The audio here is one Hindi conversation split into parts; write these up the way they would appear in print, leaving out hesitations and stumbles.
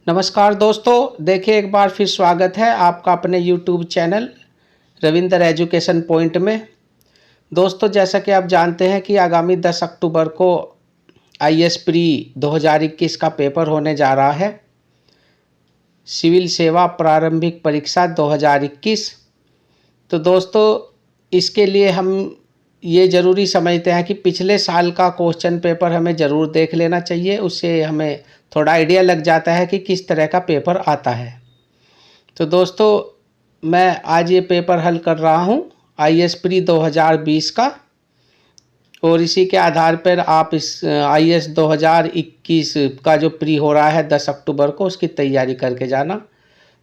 नमस्कार दोस्तों, देखिए एक बार फिर स्वागत है आपका अपने YouTube channel Ravindra education point में। दोस्तों, जैसा कि आप जानते हैं कि आगामी 10 अक्टूबर को IAS प्री 2021 का पेपर होने जा रहा है, सिविल सेवा प्रारंभिक परीक्षा 2021। तो दोस्तों, इसके लिए हम ये ज़रूरी समझते हैं कि पिछले साल का क्वेश्चन पेपर हमें ज़रूर देख लेना चाहिए। उससे हमें थोड़ा आइडिया लग जाता है कि किस तरह का पेपर आता है। तो दोस्तों, मैं आज ये पेपर हल कर रहा हूँ IAS प्री 2020 का, और इसी के आधार पर आप इस IAS 2021 का जो प्री हो रहा है 10 अक्टूबर को, उसकी तैयारी करके जाना।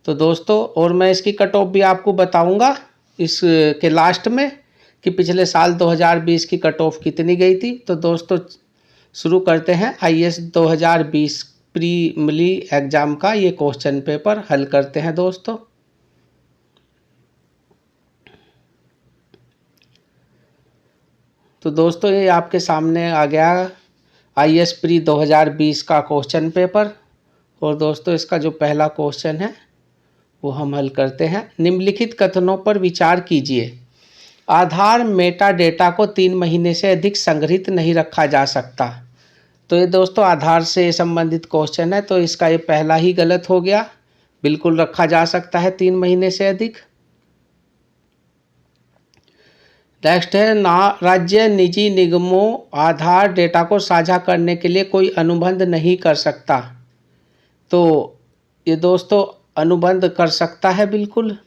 तो दोस्तों, और मैं इसकी कट ऑफ भी आपको बताऊंगा इसके लास्ट में कि पिछले साल 2020 की कट ऑफ कितनी गई थी। तो दोस्तों, शुरू करते हैं IAS 2020 प्रीलिमिनरी एग्ज़ाम का ये क्वेश्चन पेपर हल करते हैं दोस्तों। तो दोस्तों, ये आपके सामने आ गया IAS प्री 2020 का क्वेश्चन पेपर। और दोस्तों, इसका जो पहला क्वेश्चन है वो हम हल करते हैं। निम्नलिखित कथनों पर विचार कीजिए। आधार मेटा डेटा को 3 महीने से अधिक संग्रहित नहीं रखा जा सकता। तो ये दोस्तों आधार से संबंधित क्वेश्चन है, तो इसका ये पहला ही गलत हो गया। बिल्कुल रखा जा सकता है 3 महीने से अधिक। नेक्स्ट है, ना राज्य निजी निगमों आधार डेटा को साझा करने के लिए कोई अनुबंध नहीं कर सकता। तो ये दोस्तों अनुबंध कर सकता है बिल्कुल।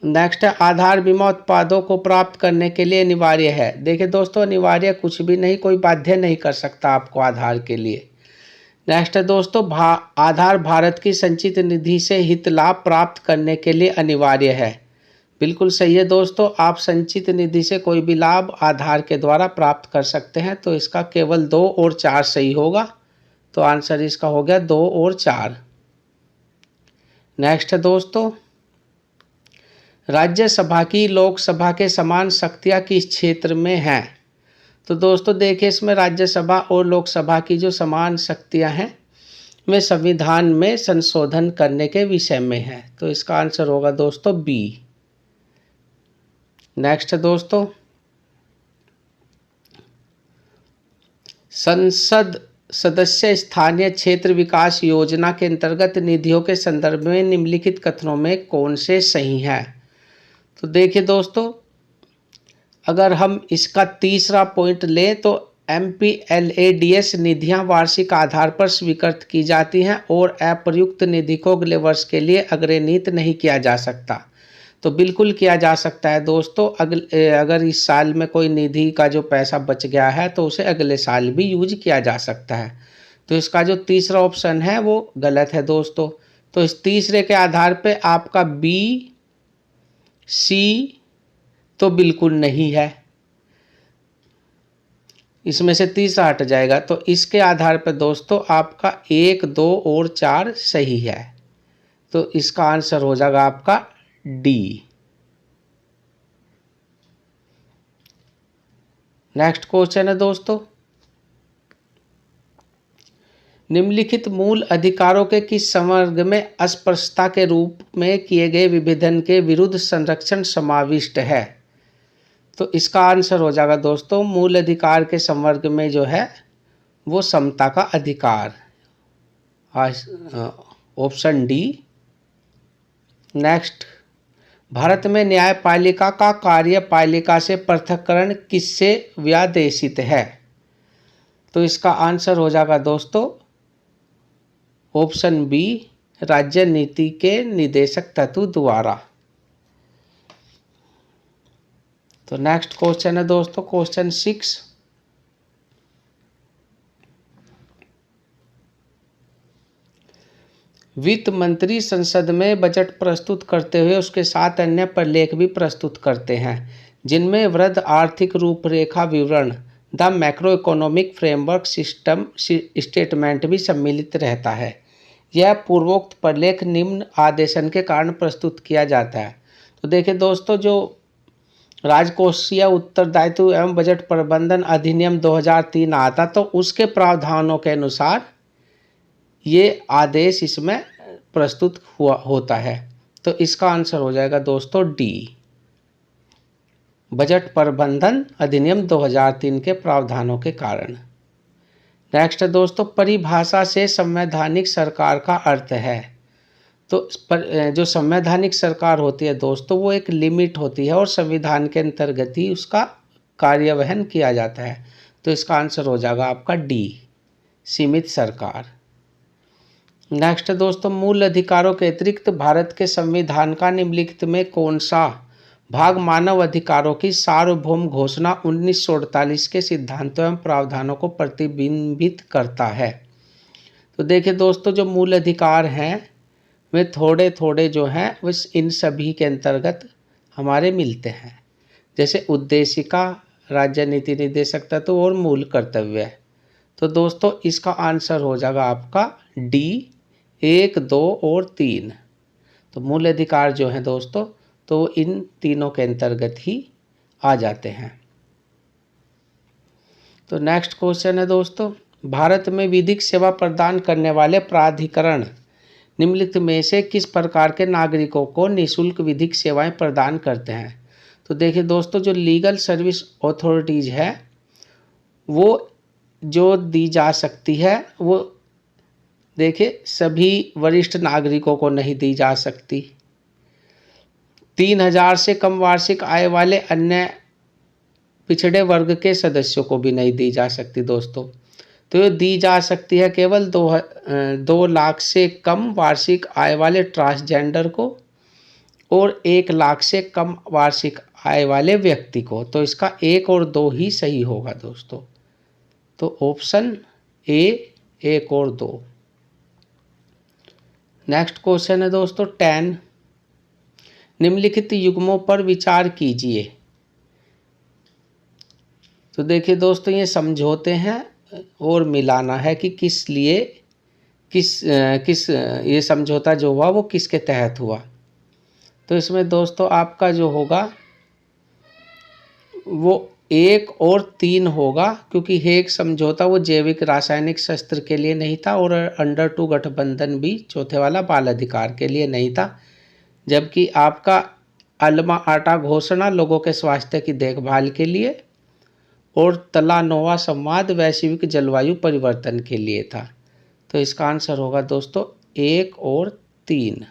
नेक्स्ट है, आधार बीमा उत्पादों को प्राप्त करने के लिए अनिवार्य है। देखिए दोस्तों, अनिवार्य कुछ भी नहीं, कोई बाध्य नहीं कर सकता आपको आधार के लिए। नेक्स्ट है दोस्तों, आधार भारत की संचित निधि से हित लाभ प्राप्त करने के लिए अनिवार्य है। बिल्कुल सही है दोस्तों, आप संचित निधि से कोई भी लाभ आधार के द्वारा प्राप्त कर सकते हैं। तो इसका केवल 2 और 4 सही होगा। तो आंसर इसका हो गया 2 और 4। नेक्स्ट है दोस्तों, राज्यसभा की लोकसभा के समान शक्तियाँ किस क्षेत्र में हैं। तो दोस्तों देखिए, इसमें राज्यसभा और लोकसभा की जो समान शक्तियाँ हैं वे संविधान में संशोधन करने के विषय में है। तो इसका आंसर होगा दोस्तों बी। नेक्स्ट है दोस्तों, संसद सदस्य स्थानीय क्षेत्र विकास योजना के अंतर्गत निधियों के संदर्भ में निम्नलिखित कथनों में कौन से सही हैं। तो देखिए दोस्तों, अगर हम इसका तीसरा पॉइंट लें तो MPLADS निधियां वार्षिक आधार पर स्वीकृत की जाती हैं और अप्रयुक्त निधि को अगले वर्ष के लिए अग्रनीत नहीं किया जा सकता। तो बिल्कुल किया जा सकता है दोस्तों। अगर इस साल में कोई निधि का जो पैसा बच गया है तो उसे अगले साल भी यूज किया जा सकता है। तो इसका जो तीसरा ऑप्शन है वो गलत है दोस्तों। तो इस तीसरे के आधार पे आपका B, C तो बिल्कुल नहीं है, इसमें से तीसरा हट जाएगा। तो इसके आधार पर दोस्तों आपका 1, 2 और 4 सही है। तो इसका आंसर हो जाएगा आपका D। नेक्स्ट क्वेश्चन है दोस्तों, निम्नलिखित मूल अधिकारों के किस समग्र में अस्पृश्यता के रूप में किए गए विभेदन के विरुद्ध संरक्षण समाविष्ट है। तो इसका आंसर हो जाएगा दोस्तों, मूल अधिकार के संवर्ग में जो है वो समता का अधिकार, ऑप्शन डी। नेक्स्ट, भारत में न्यायपालिका का कार्यपालिका से पृथक्करण किससे व्यादेशित है। तो इसका आंसर हो जाएगा दोस्तों ऑप्शन बी, राज्य नीति के निदेशक तत्व द्वारा। तो नेक्स्ट क्वेश्चन है दोस्तों क्वेश्चन 6। वित्त मंत्री संसद में बजट प्रस्तुत करते हुए उसके 7 अन्य प्रलेख भी प्रस्तुत करते हैं, जिनमें वृद्ध आर्थिक रूपरेखा विवरण, the macro economic framework system statement भी सम्मिलित रहता है। यह पूर्वोक्त प्रलेख निम्न आदेशन के कारण प्रस्तुत किया जाता है। तो देखिए दोस्तों, जो राजकोषीय उत्तरदायित्व एवं बजट प्रबंधन अधिनियम 2003 आता, तो उसके प्रावधानों के अनुसार ये आदेश इसमें प्रस्तुत हुआ होता है। तो इसका आंसर हो जाएगा दोस्तों डी, बजट प्रबंधन अधिनियम 2003 के प्रावधानों के कारण। नेक्स्ट है दोस्तों, परिभाषा से संवैधानिक सरकार का अर्थ है। तो जो संवैधानिक सरकार होती है दोस्तों, वो एक लिमिट होती है और संविधान के अंतर्गत ही उसका कार्यवहन किया जाता है। तो इसका आंसर हो जाएगा आपका डी, सीमित सरकार। नेक्स्ट दोस्तों, मूल अधिकारों के अतिरिक्त भारत के संविधान का निम्नलिखित में कौन सा भाग मानव अधिकारों की सार्वभौम घोषणा 1948 के सिद्धांतों एवं प्रावधानों को प्रतिबिंबित करता है। तो देखिए दोस्तों, जो मूल अधिकार हैं वे थोड़े थोड़े जो हैं वो इन सभी के अंतर्गत हमारे मिलते हैं, जैसे उद्देशिका, राज्य नीति निर्देशक तत्व और मूल कर्तव्य। तो दोस्तों इसका आंसर हो जाएगा आपका डी, 1, 2 और 3। तो मूल अधिकार जो हैं दोस्तों, तो इन तीनों के अंतर्गत ही आ जाते हैं। तो नेक्स्ट क्वेश्चन है दोस्तों, भारत में विधिक सेवा प्रदान करने वाले प्राधिकरण निम्नलिखित में से किस प्रकार के नागरिकों को निःशुल्क विधिक सेवाएं प्रदान करते हैं। तो देखिए दोस्तों, जो लीगल सर्विस अथॉरिटीज़ है वो जो दी जा सकती है, वो देखिए सभी वरिष्ठ नागरिकों को नहीं दी जा सकती। 3000 से कम वार्षिक आय वाले अन्य पिछड़े वर्ग के सदस्यों को भी नहीं दी जा सकती दोस्तों। तो ये दी जा सकती है केवल 2 लाख से कम वार्षिक आय वाले ट्रांसजेंडर को और 1 लाख से कम वार्षिक आय वाले व्यक्ति को। तो इसका 1 और 2 ही सही होगा दोस्तों। तो ऑप्शन ए, 1 और 2। नेक्स्ट क्वेश्चन है दोस्तों 10, निम्नलिखित युग्मों पर विचार कीजिए। तो देखिए दोस्तों, ये समझौते हैं और मिलाना है कि किस लिए किस ये समझौता जो हुआ वो किसके तहत हुआ। तो इसमें दोस्तों आपका जो होगा वो 1 और 3 होगा, क्योंकि हेग समझौता वो जैविक रासायनिक शस्त्र के लिए नहीं था और अंडर 2 गठबंधन भी चौथे वाला बाल अधिकार के लिए नहीं था। जबकि आपका अल्मा आटा घोषणा लोगों के स्वास्थ्य की देखभाल के लिए और तलानोवा संवाद वैश्विक जलवायु परिवर्तन के लिए था। तो इसका आंसर होगा दोस्तों 1 और 3।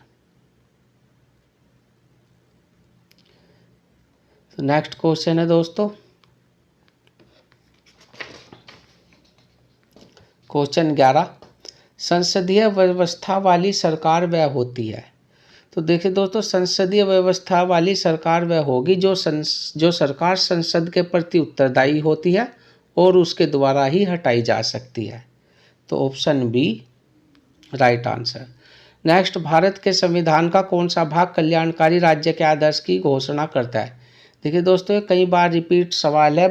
तो नेक्स्ट क्वेश्चन है दोस्तों, क्वेश्चन 11, संसदीय व्यवस्था वाली सरकार वह होती है। तो देखिए दोस्तों, संसदीय व्यवस्था वाली सरकार वह होगी जो सरकार संसद के प्रति उत्तरदायी होती है और उसके द्वारा ही हटाई जा सकती है। तो option B right answer. Next, Bharat के संविधान का कौन सा भाग कल्याणकारी राज्य के आदर्श की घोषणा करता है। देखिए दोस्तों, कई बार रिपीट सवाल है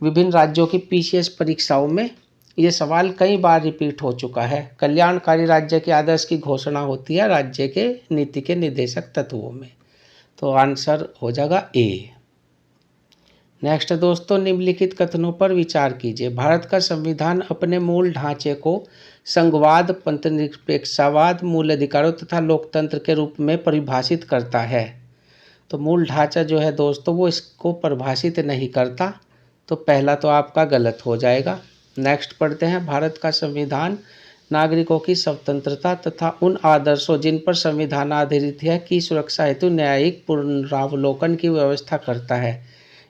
विभिन्न राज्यों की पीसीएस परीक्षाओं में, ये सवाल कई बार रिपीट हो चुका है। कल्याणकारी राज्य के आदर्श की घोषणा होती है राज्य के नीति के निर्देशक तत्वों में। तो आंसर हो जाएगा ए। नेक्स्ट दोस्तों, निम्नलिखित कथनों पर विचार कीजिए। भारत का संविधान अपने मूल ढांचे को संघवाद, पंथनिरपेक्षवाद, मूल अधिकारों तथा लोकतंत्र के रूप में परिभाषित करता है। तो मूल ढांचा जो है दोस्तों वो इसको परिभाषित नहीं करता। तो पहला तो आपका गलत हो जाएगा। नेक्स्ट पढ़ते हैं, भारत का संविधान नागरिकों की स्वतंत्रता तथा उन आदर्शों जिन पर संविधान आधारित है की सुरक्षा हेतु न्यायिक पुनरावलोकन की व्यवस्था करता है।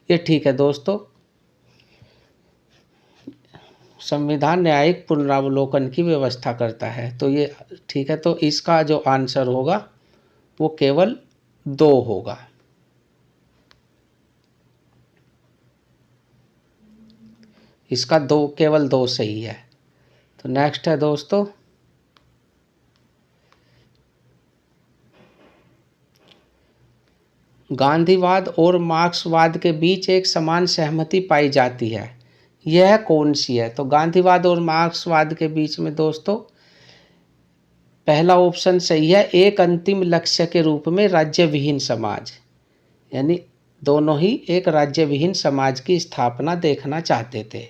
ये ठीक है दोस्तों, संविधान न्यायिक पुनरावलोकन की व्यवस्था करता है, तो ये ठीक है। तो इसका जो आंसर होगा वो केवल 2 होगा। इसका केवल 2 सही है। तो नेक्स्ट है दोस्तों, गांधीवाद और मार्क्सवाद के बीच एक समान सहमति पाई जाती है, यह कौन सी है। तो गांधीवाद और मार्क्सवाद के बीच में दोस्तों पहला ऑप्शन सही है, एक अंतिम लक्ष्य के रूप में राज्य विहीन समाज, यानी दोनों ही एक राज्य विहीन समाज की स्थापना देखना चाहते थे।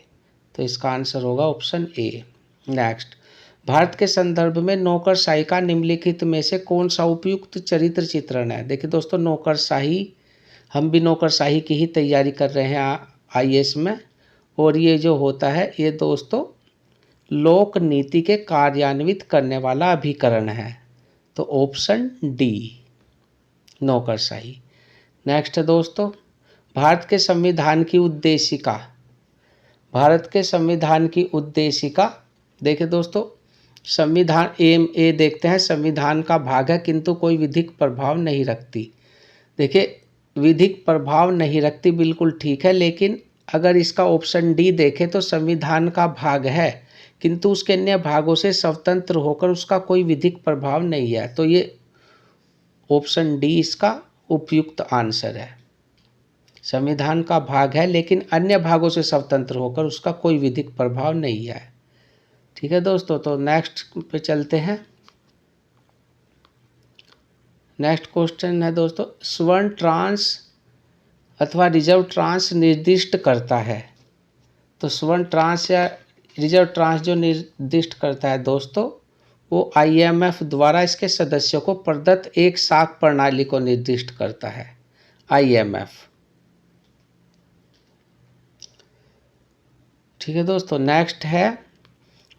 तो इसका आंसर होगा ऑप्शन ए। नेक्स्ट, भारत के संदर्भ में नौकरशाही का निम्नलिखित में से कौन सा उपयुक्त चरित्र चित्रण है। देखिए दोस्तों, नौकरशाही, हम भी नौकरशाही की ही तैयारी कर रहे हैं आईएएस में, और ये जो होता है ये दोस्तों लोक नीति के कार्यान्वित करने वाला अभिकरण है। तो ऑप्शन डी नौकरशाही। नेक्स्ट है दोस्तों, भारत के संविधान की उद्देशिका। भारत के संविधान की उद्देशिका, देखिए दोस्तों, संविधान एम ए देखते हैं, संविधान का भाग है किंतु कोई विधिक प्रभाव नहीं रखती। देखिए, विधिक प्रभाव नहीं रखती, बिल्कुल ठीक है, लेकिन अगर इसका ऑप्शन डी देखें तो संविधान का भाग है किंतु उसके अन्य भागों से स्वतंत्र होकर उसका कोई विधिक प्रभाव नहीं है। तो ये ऑप्शन डी इसका उपयुक्त आंसर है। संविधान का भाग है लेकिन अन्य भागों से स्वतंत्र होकर उसका कोई विधिक प्रभाव नहीं है। ठीक है दोस्तों, तो नेक्स्ट पे चलते हैं। नेक्स्ट क्वेश्चन है दोस्तों, स्वर्ण ट्रांस अथवा रिजर्व ट्रांस निर्दिष्ट करता है। तो स्वर्ण ट्रांस या रिजर्व ट्रांस जो निर्दिष्ट करता है दोस्तों, वो आईएमएफ द्वारा इसके सदस्यों को प्रदत्त एक साख प्रणाली को निर्दिष्ट करता है, आईएमएफ। ठीक है दोस्तों, नेक्स्ट है,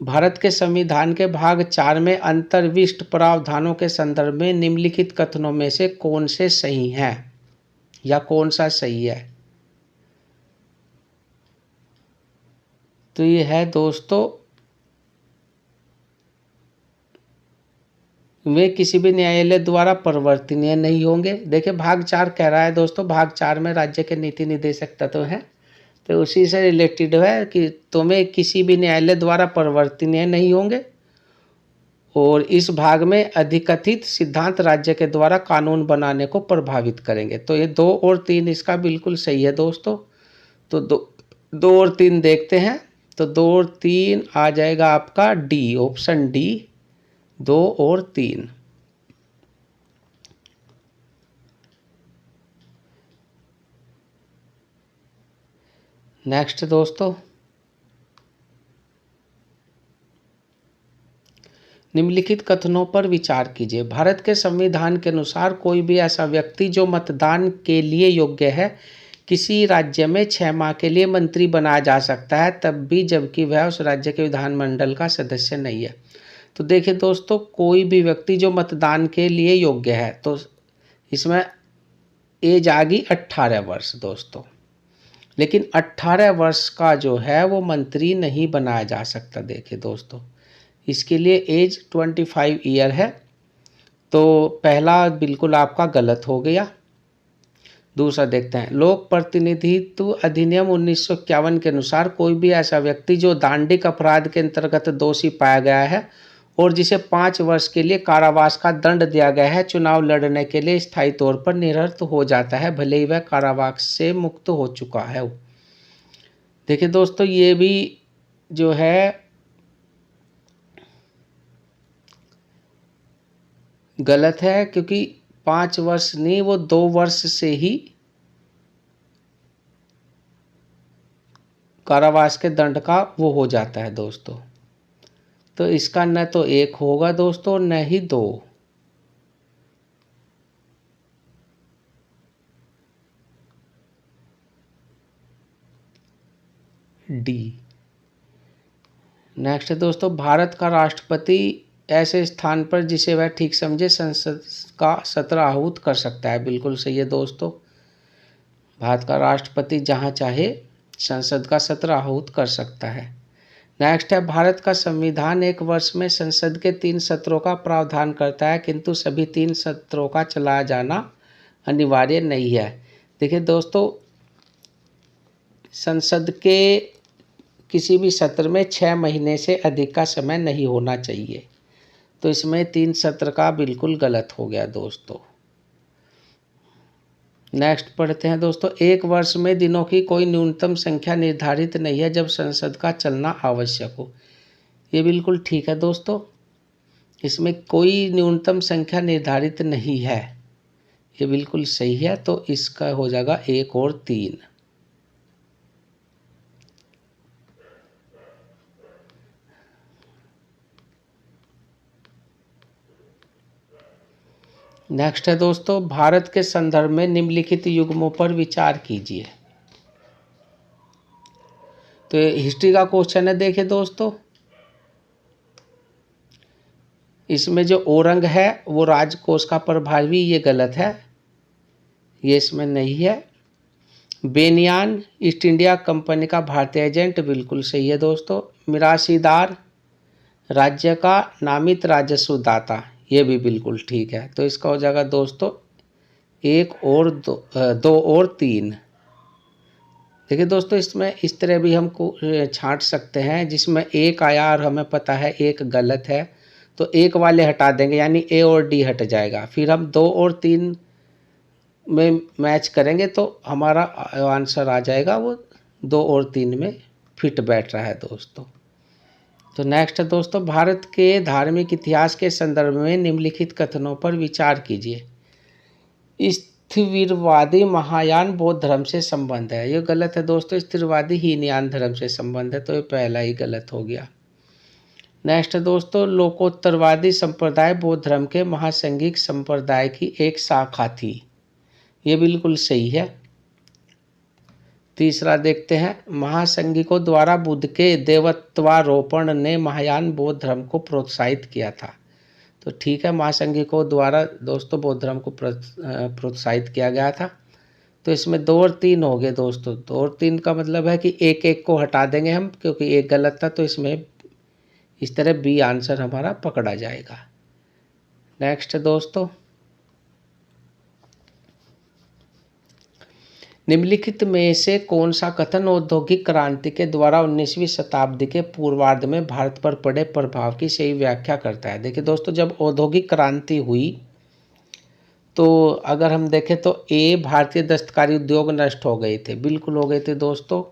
भारत के संविधान के भाग 4 में अंतर्विष्ट प्रावधानों के संदर्भ में निम्नलिखित कथनों में से कौन से सही हैं या कौन सा सही है। तो ये है दोस्तों, वे किसी भी न्यायालय द्वारा परिवर्तनीय नहीं होंगे। देखिए, भाग 4 कह रहा है दोस्तों, भाग 4 में राज्य के नीति निर्देशक तत्व हैं, तो उसी से रिलेटेड है कि तुम्हें किसी भी न्यायालय द्वारा परिवर्तनीय नहीं होंगे, और इस भाग में अधिकथित सिद्धांत राज्य के द्वारा कानून बनाने को प्रभावित करेंगे। तो ये 2 और 3 इसका बिल्कुल सही है दोस्तों। तो 2 और 3 देखते हैं। तो 2 और 3 आ जाएगा आपका डी, ऑप्शन डी, 2 और 3। नेक्स्ट दोस्तों, निम्नलिखित कथनों पर विचार कीजिए। भारत के संविधान के अनुसार कोई भी ऐसा व्यक्ति जो मतदान के लिए योग्य है किसी राज्य में 6 माह के लिए मंत्री बनाया जा सकता है, तब भी जबकि वह उस राज्य के विधानमंडल का सदस्य नहीं है। तो देखिए दोस्तों, कोई भी व्यक्ति जो मतदान के लिए योग्य है, तो इसमें एज आ गई 18 वर्ष दोस्तों, लेकिन 18 वर्ष का जो है वो मंत्री नहीं बनाया जा सकता। देखिए दोस्तों, इसके लिए एज 25 ईयर है, तो पहला बिल्कुल आपका गलत हो गया। दूसरा देखते हैं, लोक प्रतिनिधित्व अधिनियम 1951 के अनुसार कोई भी ऐसा व्यक्ति जो दांडिक अपराध के अंतर्गत दोषी पाया गया है और जिसे 5 वर्ष के लिए कारावास का दंड दिया गया है, चुनाव लड़ने के लिए स्थायी तौर पर निरस्त हो जाता है, भले ही वह कारावास से मुक्त हो चुका है। देखिए दोस्तों, ये भी जो है गलत है, क्योंकि 5 वर्ष नहीं, वो 2 वर्ष से ही कारावास के दंड का वो हो जाता है दोस्तों। तो इसका न तो 1 होगा दोस्तों, न ही 2। डी। नेक्स्ट है दोस्तों, भारत का राष्ट्रपति ऐसे स्थान पर जिसे वह ठीक समझे संसद का सत्र आहूत कर सकता है। बिल्कुल सही है दोस्तों, भारत का राष्ट्रपति जहां चाहे संसद का सत्र आहूत कर सकता है। नेक्स्ट है, भारत का संविधान एक वर्ष में संसद के 3 सत्रों का प्रावधान करता है, किंतु सभी 3 सत्रों का चलाया जाना अनिवार्य नहीं है। देखिए दोस्तों, संसद के किसी भी सत्र में 6 महीने से अधिक का समय नहीं होना चाहिए, तो इसमें 3 सत्र का बिल्कुल गलत हो गया दोस्तों। नेक्स्ट पढ़ते हैं दोस्तों, एक वर्ष में दिनों की कोई न्यूनतम संख्या निर्धारित नहीं है जब संसद का चलना आवश्यक हो। ये बिल्कुल ठीक है दोस्तों, इसमें कोई न्यूनतम संख्या निर्धारित नहीं है, ये बिल्कुल सही है। तो इसका हो जाएगा 1 और 3। नेक्स्ट है दोस्तों, भारत के संदर्भ में निम्नलिखित युग्मों पर विचार कीजिए। तो ये हिस्ट्री का क्वेश्चन है। देखिए दोस्तों, इसमें जो औरंग है वो राजकोष का प्रभावी, ये गलत है, ये इसमें नहीं है। बेनियान ईस्ट इंडिया कंपनी का भारतीय एजेंट, बिल्कुल सही है दोस्तों। मिरासीदार राज्य का नामित राजस्व दाता, ये भी बिल्कुल ठीक है। तो इसका हो जाएगा दोस्तों एक और दो और तीन। देखिए दोस्तों, इसमें इस तरह भी हमको छांट सकते हैं, जिसमें एक आया और हमें पता है एक गलत है, तो एक वाले हटा देंगे, यानी ए और डी हट जाएगा। फिर हम 2 और 3 में मैच करेंगे तो हमारा आंसर आ जाएगा, वो 2 और 3 में फिट बैठ रहा है दोस्तों। तो नेक्स्ट है दोस्तों, भारत के धार्मिक इतिहास के संदर्भ में निम्नलिखित कथनों पर विचार कीजिए। स्थिरवादी महायान बौद्ध धर्म से संबंध है, ये गलत है दोस्तों। स्थिरवादी हीनयान धर्म से संबंध है, तो ये पहला ही गलत हो गया। नेक्स्ट है दोस्तों, लोकोत्तरवादी संप्रदाय बौद्ध धर्म के महासंघिक संप्रदाय की एक शाखा थी, ये बिल्कुल सही है। तीसरा देखते हैं, महासंघिकों द्वारा बुद्ध के देवत्वारोपण ने महायान बौद्ध धर्म को प्रोत्साहित किया था, तो ठीक है, महासंघिकों द्वारा दोस्तों बौद्ध धर्म को प्रोत्साहित किया गया था। तो इसमें 2 और 3 हो गए दोस्तों। 2 और 3 का मतलब है कि एक एक को हटा देंगे हम, क्योंकि एक गलत था, तो इसमें इस तरह बी आंसर हमारा पकड़ा जाएगा। नेक्स्ट दोस्तों, निम्नलिखित में से कौन सा कथन औद्योगिक क्रांति के द्वारा 19वीं शताब्दी के पूर्वार्ध में भारत पर पड़े प्रभाव की सही व्याख्या करता है। देखिए दोस्तों, जब औद्योगिक क्रांति हुई तो अगर हम देखें तो भारतीय दस्तकारी उद्योग नष्ट हो गए थे, बिल्कुल हो गए थे दोस्तों।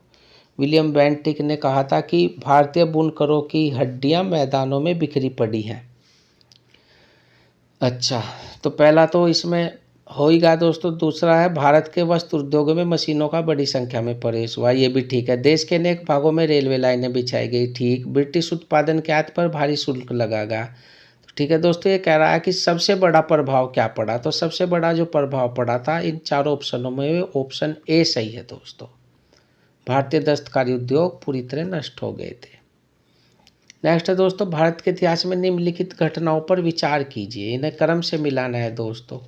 विलियम बेंटिक ने कहा था कि भारतीय बुनकरों की हड्डियां मैदानों में बिखरी पड़ी हैं। अच्छा, तो पहला तो इसमें हो ही गया दोस्तों। दूसरा है, भारत के वस्त्र उद्योग में मशीनों का बड़ी संख्या में प्रवेश हुआ, ये भी ठीक है। देश के अनेक भागों में रेलवे लाइनें बिछाई गई, ठीक। ब्रिटिश उत्पादन के आयात पर भारी शुल्क लगा गया, ठीक है दोस्तों। ये कह रहा है कि सबसे बड़ा प्रभाव क्या पड़ा, तो सबसे बड़ा जो प्रभाव पड़ा था इन चारों ऑप्शनों में, ऑप्शन ए सही है दोस्तों। भारतीय दस्तकारी उद्योग पूरी तरह नष्ट हो गए थे। नेक्स्ट है दोस्तों, भारत के इतिहास में निम्नलिखित घटनाओं पर विचार कीजिए, इन्हें क्रम से मिलाना है दोस्तों।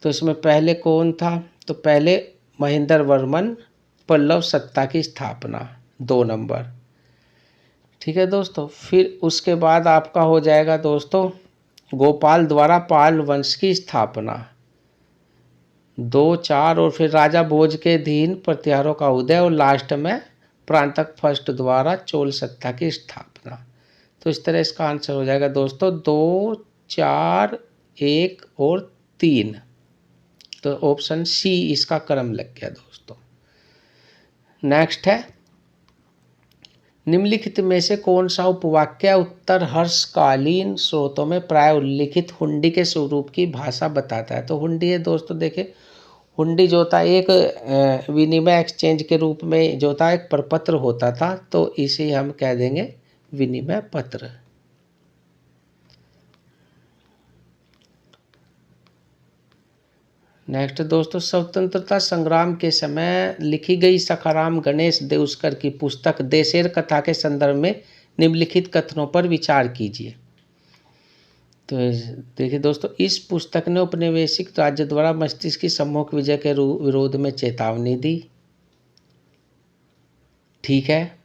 तो इसमें पहले कौन था, तो पहले महेंद्र वर्मन पल्लव सत्ता की स्थापना, 2 नंबर, ठीक है दोस्तों। फिर उसके बाद आपका हो जाएगा दोस्तों गोपाल द्वारा पाल वंश की स्थापना, 2, 4, और फिर राजा भोज के अधीन प्रतिहारों का उदय, और लास्ट में प्रांतक फर्स्ट द्वारा चोल सत्ता की स्थापना। तो इस तरह इसका आंसर हो जाएगा दोस्तों 2, 4, 1 और 3। तो ऑप्शन सी इसका क्रम लग गया दोस्तों। नेक्स्ट है, निम्नलिखित में से कौन सा उपवाक्य उत्तर हर्षकालीन स्रोतों में प्राय उल्लिखित हुंडी के स्वरूप की भाषा बताता है। तो हुंडी है दोस्तों, देखिए हुंडी जो था एक विनिमय एक्सचेंज के रूप में जो था एक प्रपत्र होता था, तो इसे हम कह देंगे विनिमय पत्र। नेक्स्ट दोस्तों, स्वतंत्रता संग्राम के समय लिखी गई सखाराम गणेश देउस्कर की पुस्तक देशेर कथा के संदर्भ में निम्नलिखित कथनों पर विचार कीजिए। तो देखिए दोस्तों, इस पुस्तक ने औपनिवेशिक राज्य द्वारा मस्तिष्क की सम्मुख विजय के विरोध में चेतावनी दी, ठीक है।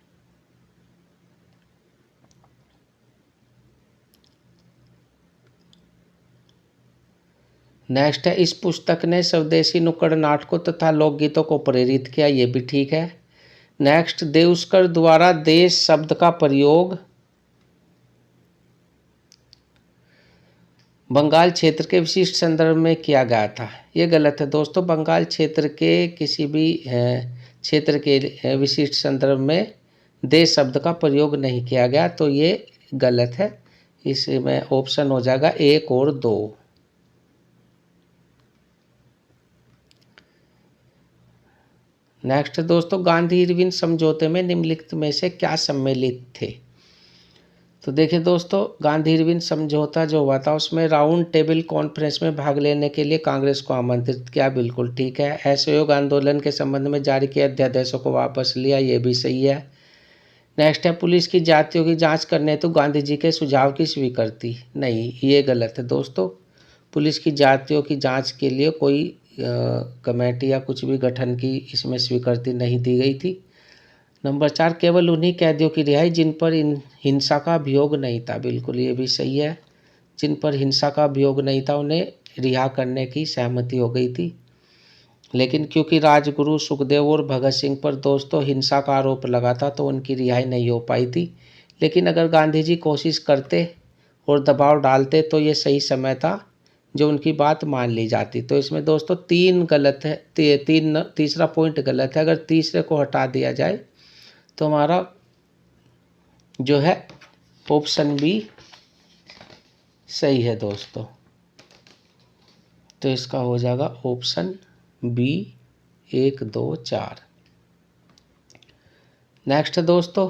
नेक्स्ट है, इस पुस्तक ने स्वदेशी नुक्कड़ नाटकों तथा लोकगीतों को प्रेरित किया, ये भी ठीक है। नेक्स्ट, देउस्कर द्वारा देश शब्द का प्रयोग बंगाल क्षेत्र के विशिष्ट संदर्भ में किया गया था, ये गलत है दोस्तों। बंगाल क्षेत्र के किसी भी क्षेत्र के विशिष्ट संदर्भ में देश शब्द का प्रयोग नहीं किया गया, तो ये गलत है। इसमें ऑप्शन हो जाएगा 1 और 2। नेक्स्ट दोस्तों, गांधी इरविन समझौते में निम्नलिखित में से क्या सम्मिलित थे। तो देखिए दोस्तों, गांधी इरविन समझौता जो हुआ था उसमें राउंड टेबल कॉन्फ्रेंस में भाग लेने के लिए कांग्रेस को आमंत्रित किया, बिल्कुल ठीक है। असहयोग आंदोलन के संबंध में जारी किए अध्यादेशों को वापस लिया, ये भी सही है। नेक्स्ट है, पुलिस की जातियों की जांच करने तो गांधी जी के सुझाव की स्वीकृति, नहीं, ये गलत है दोस्तों। पुलिस की जातियों की जांच के लिए कोई कमेटी या कुछ भी गठन की इसमें स्वीकृति नहीं दी गई थी। नंबर 4, केवल उन्हीं कैदियों की रिहाई जिन पर हिंसा का अभियोग नहीं था, बिल्कुल ये भी सही है। जिन पर हिंसा का अभियोग नहीं था उन्हें रिहा करने की सहमति हो गई थी। लेकिन क्योंकि राजगुरु सुखदेव और भगत सिंह पर दोस्तों हिंसा का आरोप लगा था तो उनकी रिहाई नहीं हो पाई थी। लेकिन अगर गांधी जी कोशिश करते और दबाव डालते तो ये सही समय था जो उनकी बात मान ली जाती। तो इसमें दोस्तों 3 गलत है, तीसरा पॉइंट गलत है। अगर तीसरे को हटा दिया जाए तो हमारा जो है ऑप्शन बी सही है दोस्तों। तो इसका हो जाएगा ऑप्शन बी 1, 2, 4। नेक्स्ट है दोस्तों,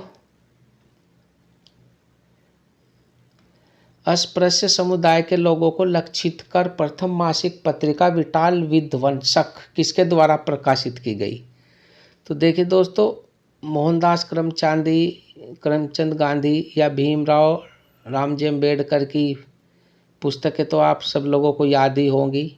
अस्पृश्य समुदाय के लोगों को लक्षित कर प्रथम मासिक पत्रिका विटाल विध्वंसक किसके द्वारा प्रकाशित की गई? तो देखिए दोस्तों, मोहनदास करमचंद गांधी या भीमराव रामजी अम्बेडकर की पुस्तकें तो आप सब लोगों को याद ही होंगी।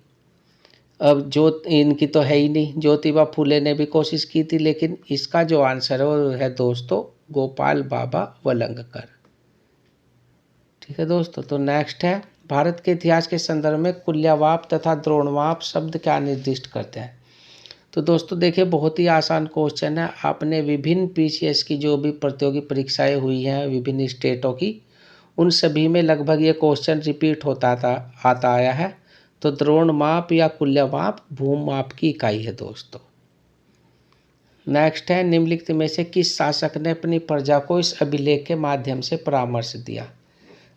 अब जो इनकी तो है ही नहीं, ज्योतिबा फूले ने भी कोशिश की थी, लेकिन इसका जो आंसर है वो है दोस्तों गोपाल बाबा वलंगकर। ठीक है दोस्तों। तो नेक्स्ट है, भारत के इतिहास के संदर्भ में कुल्यवाप तथा द्रोणवाप शब्द क्या निर्दिष्ट करते हैं? तो दोस्तों देखिए, बहुत ही आसान क्वेश्चन है। आपने विभिन्न पीसीएस की जो भी प्रतियोगी परीक्षाएं हुई हैं विभिन्न स्टेटों की, उन सभी में लगभग ये क्वेश्चन रिपीट आता आया है। तो द्रोण माप या कुल्यवाप भूम माप की इकाई है दोस्तों। नेक्स्ट है, निम्नलिखित में से किस शासक ने अपनी प्रजा को इस अभिलेख के माध्यम से परामर्श दिया?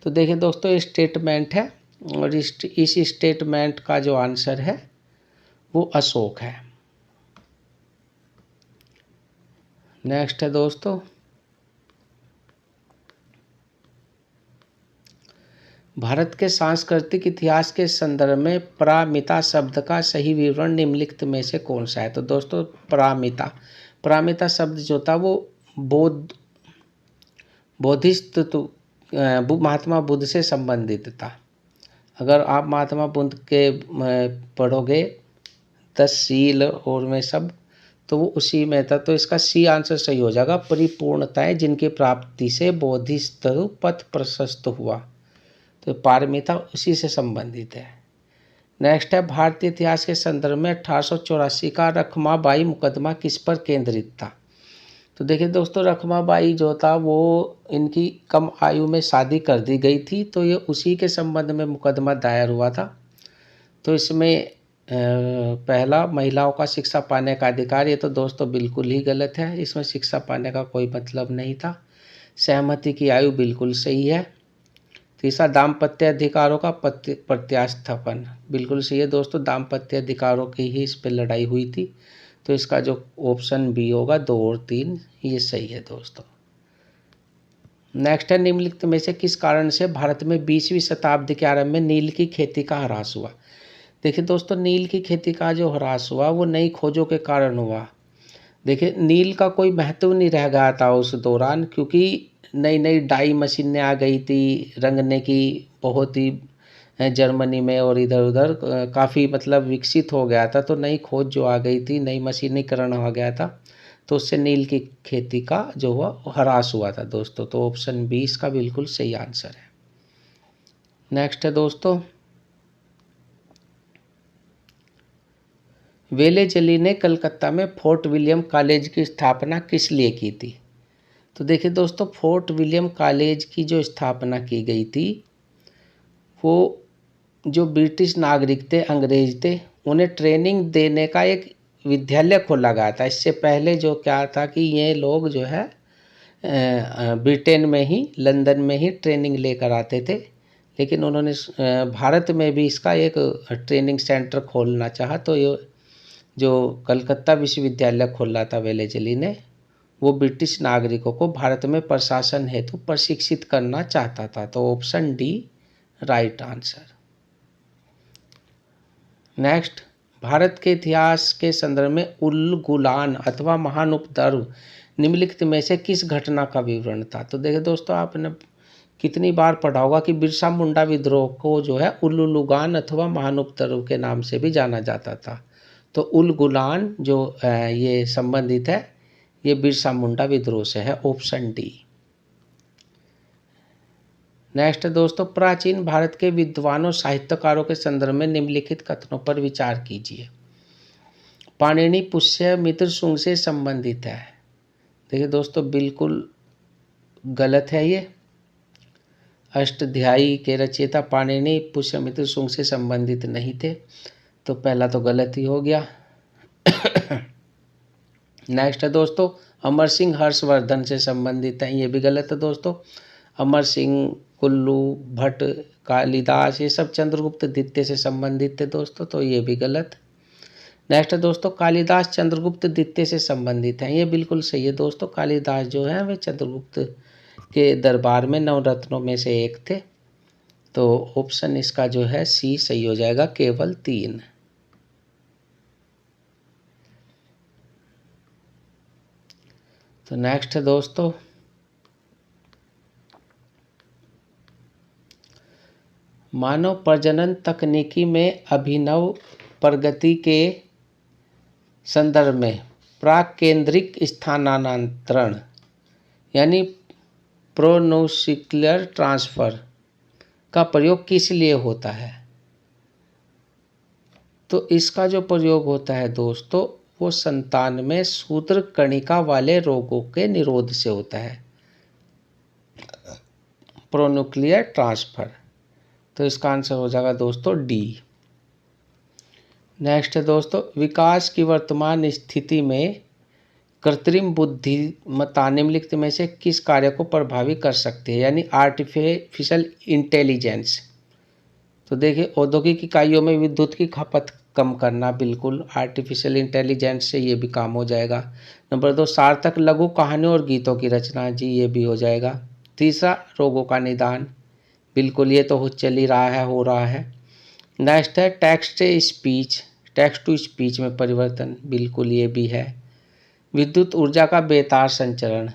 तो देखिए दोस्तों, ये स्टेटमेंट है और इस स्टेटमेंट का जो आंसर है वो अशोक है। नेक्स्ट है दोस्तों, भारत के सांस्कृतिक इतिहास के संदर्भ में परामिता शब्द का सही विवरण निम्नलिखित में से कौन सा है? तो दोस्तों परामिता शब्द जो था वो बोधिसत्व महात्मा बुद्ध से संबंधित था। अगर आप महात्मा बुद्ध के पढ़ोगे 10 शील और में सब, तो वो उसी में था। तो इसका सी आंसर सही हो जाएगा, परिपूर्णताएं जिनकी प्राप्ति से बोधिसत्व पथ प्रशस्त हुआ। तो पारमिता उसी से संबंधित है। नेक्स्ट है, भारतीय इतिहास के संदर्भ में 1884 का रखमाबाई मुकदमा किस पर केंद्रित था? तो देखिए दोस्तों, रखमाबाई जो था वो इनकी कम आयु में शादी कर दी गई थी, तो ये उसी के संबंध में मुकदमा दायर हुआ था। तो इसमें पहला, महिलाओं का शिक्षा पाने का अधिकार, ये तो दोस्तों बिल्कुल ही गलत है। इसमें शिक्षा पाने का कोई मतलब नहीं था। सहमति की आयु बिल्कुल सही है। तीसरा, दाम्पत्य अधिकारों का प्रत्यास्थापन, बिल्कुल सही है दोस्तों। दाम्पत्य अधिकारों की ही इस पर लड़ाई हुई थी। तो इसका जो ऑप्शन बी होगा 2 और 3, ये सही है दोस्तों। नेक्स्ट है, निम्नलिखित में से किस कारण से भारत में 20वीं शताब्दी के आरंभ में नील की खेती का ह्रास हुआ? देखिए दोस्तों, नील की खेती का जो ह्रास हुआ वो नई खोजों के कारण हुआ। देखिए, नील का कोई महत्व नहीं रह गया था उस दौरान, क्योंकि नई नई डाई मशीनें आ गई थी रंगने की, बहुत ही जर्मनी में और इधर उधर काफ़ी मतलब विकसित हो गया था। तो नई खोज जो आ गई थी, नई मशीनीकरण आ गया था, तो उससे नील की खेती का जो हुआ ह्रास हुआ था दोस्तों। तो ऑप्शन 20 का बिल्कुल सही आंसर है। नेक्स्ट है दोस्तों, वेलेजली ने कलकत्ता में फोर्ट विलियम कॉलेज की स्थापना किस लिए की थी? तो देखिए दोस्तों, फोर्ट विलियम कॉलेज की जो स्थापना की गई थी वो जो ब्रिटिश नागरिक थे, अंग्रेज थे, उन्हें ट्रेनिंग देने का एक विद्यालय खोला गया था। इससे पहले जो क्या था कि ये लोग जो है ब्रिटेन में ही, लंदन में ही ट्रेनिंग लेकर आते थे, लेकिन उन्होंने भारत में भी इसका एक ट्रेनिंग सेंटर खोलना चाहा। तो ये जो कलकत्ता विश्वविद्यालय खोला था वेलेजली ने, वो ब्रिटिश नागरिकों को भारत में प्रशासन हेतु प्रशिक्षित करना चाहता था। तो option D right answer. Next, Bharat के इतिहास के संदर्भ में उल गुलान अथवा महान उपद्रव निम्नलिखित में से किस घटना का विवरण था। तो देखिए दोस्तों, आपने कितनी बार पढ़ा होगा कि बिरसा मुंडा विद्रोह को जो है उल्लुगान अथवा महान उपद्रव के नाम से भी जाना जाता था। तो उल गुलान जो ये संबंधित है, ये बिरसा मुंडा विद्रोह से है, ऑप्शन डी। नेक्स्ट दोस्तों, प्राचीन भारत के विद्वानों साहित्यकारों के संदर्भ में निम्नलिखित कथनों पर विचार कीजिए। पाणिनि पुष्य मित्र शुंग से संबंधित है। देखिए दोस्तों, बिल्कुल गलत है ये। अष्टाध्यायी के रचयिता पाणिनि पुष्यमित्र शुंग से संबंधित नहीं थे, तो पहला तो गलत ही हो गया। नेक्स्ट है दोस्तों, अमर सिंह हर्षवर्धन से संबंधित है, ये भी गलत है दोस्तों। अमर सिंह, कुल्लू, भट्ट, कालिदास, ये सब चंद्रगुप्त द्वितीय से संबंधित थे दोस्तों, तो ये भी गलत। नेक्स्ट है दोस्तों, कालिदास चंद्रगुप्त द्वितीय से संबंधित हैं, ये बिल्कुल सही है दोस्तों। कालिदास जो है वे चंद्रगुप्त के दरबार में नवरत्नों में से एक थे। तो ऑप्शन इसका जो है सी सही हो जाएगा, केवल 3। तो नेक्स्ट है दोस्तों, मानव प्रजनन तकनीकी में अभिनव प्रगति के संदर्भ में प्राक केंद्रिक स्थानांतरण यानी प्रोनोसिकुलर ट्रांसफर का प्रयोग किस लिए होता है। तो इसका जो प्रयोग होता है दोस्तों, वो संतान में सूत्र कणिका वाले रोगों के निरोध से होता है, प्रोन्यूक्लियर ट्रांसफर। तो इसका आंसर हो जाएगा दोस्तों डी। नेक्स्ट है दोस्तों, विकास की वर्तमान स्थिति में कृत्रिम बुद्धिमत्ता निम्नलिखित में से किस कार्य को प्रभावित कर सकती है, यानी आर्टिफिशियल इंटेलिजेंस। तो देखिए, औद्योगिक इकाइयों में विद्युत की खपत कम करना, बिल्कुल आर्टिफिशियल इंटेलिजेंस से ये भी काम हो जाएगा। नंबर 2, सार्थक लघु कहानियों और गीतों की रचना, जी ये भी हो जाएगा। तीसरा, रोगों का निदान, बिल्कुल ये तो चल ही रहा है, हो रहा है। नेक्स्ट है टेक्स्ट टू स्पीच में परिवर्तन, बिल्कुल ये भी है। विद्युत ऊर्जा का बेतार संचरण।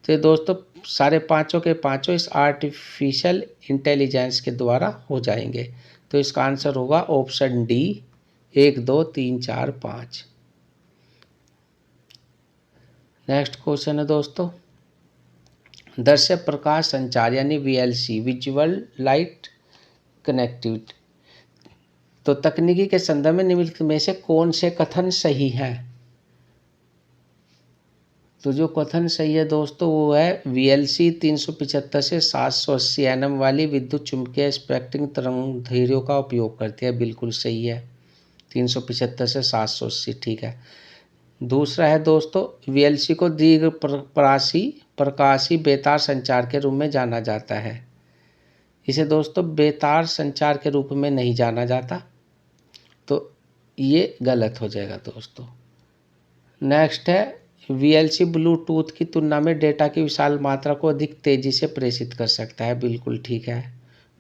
तो दोस्तों, सारे पांचों के पांचों इस आर्टिफिशियल इंटेलिजेंस के द्वारा हो जाएंगे। तो इसका आंसर होगा ऑप्शन डी, 1, 2, 3, 4, 5। नेक्स्ट क्वेश्चन है दोस्तों, दृश्य प्रकाश संचार यानी वीएलसी, विजुअल लाइट कनेक्टिविटी। तो तकनीकी के संदर्भ में निम्नलिखित में से कौन से कथन सही हैं। तो जो कथन सही है दोस्तों, वो है वीएलसी 375 से 780 एनएम वाली विद्युत चुम्बकीय स्पेक्ट्रिंग तरंग दैर्ध्यों का उपयोग करती है, बिल्कुल सही है। 375 से 780, ठीक है। दूसरा है दोस्तों, वीएलसी को दीर्घ प्रकाशी बेतार संचार के रूप में जाना जाता है। इसे दोस्तों बेतार संचार के रूप में नहीं जाना जाता, तो ये गलत हो जाएगा दोस्तों। नेक्स्ट है, वीएलसी ब्लूटूथ की तुलना में डेटा की विशाल मात्रा को अधिक तेजी से प्रेषित कर सकता है, बिल्कुल ठीक है।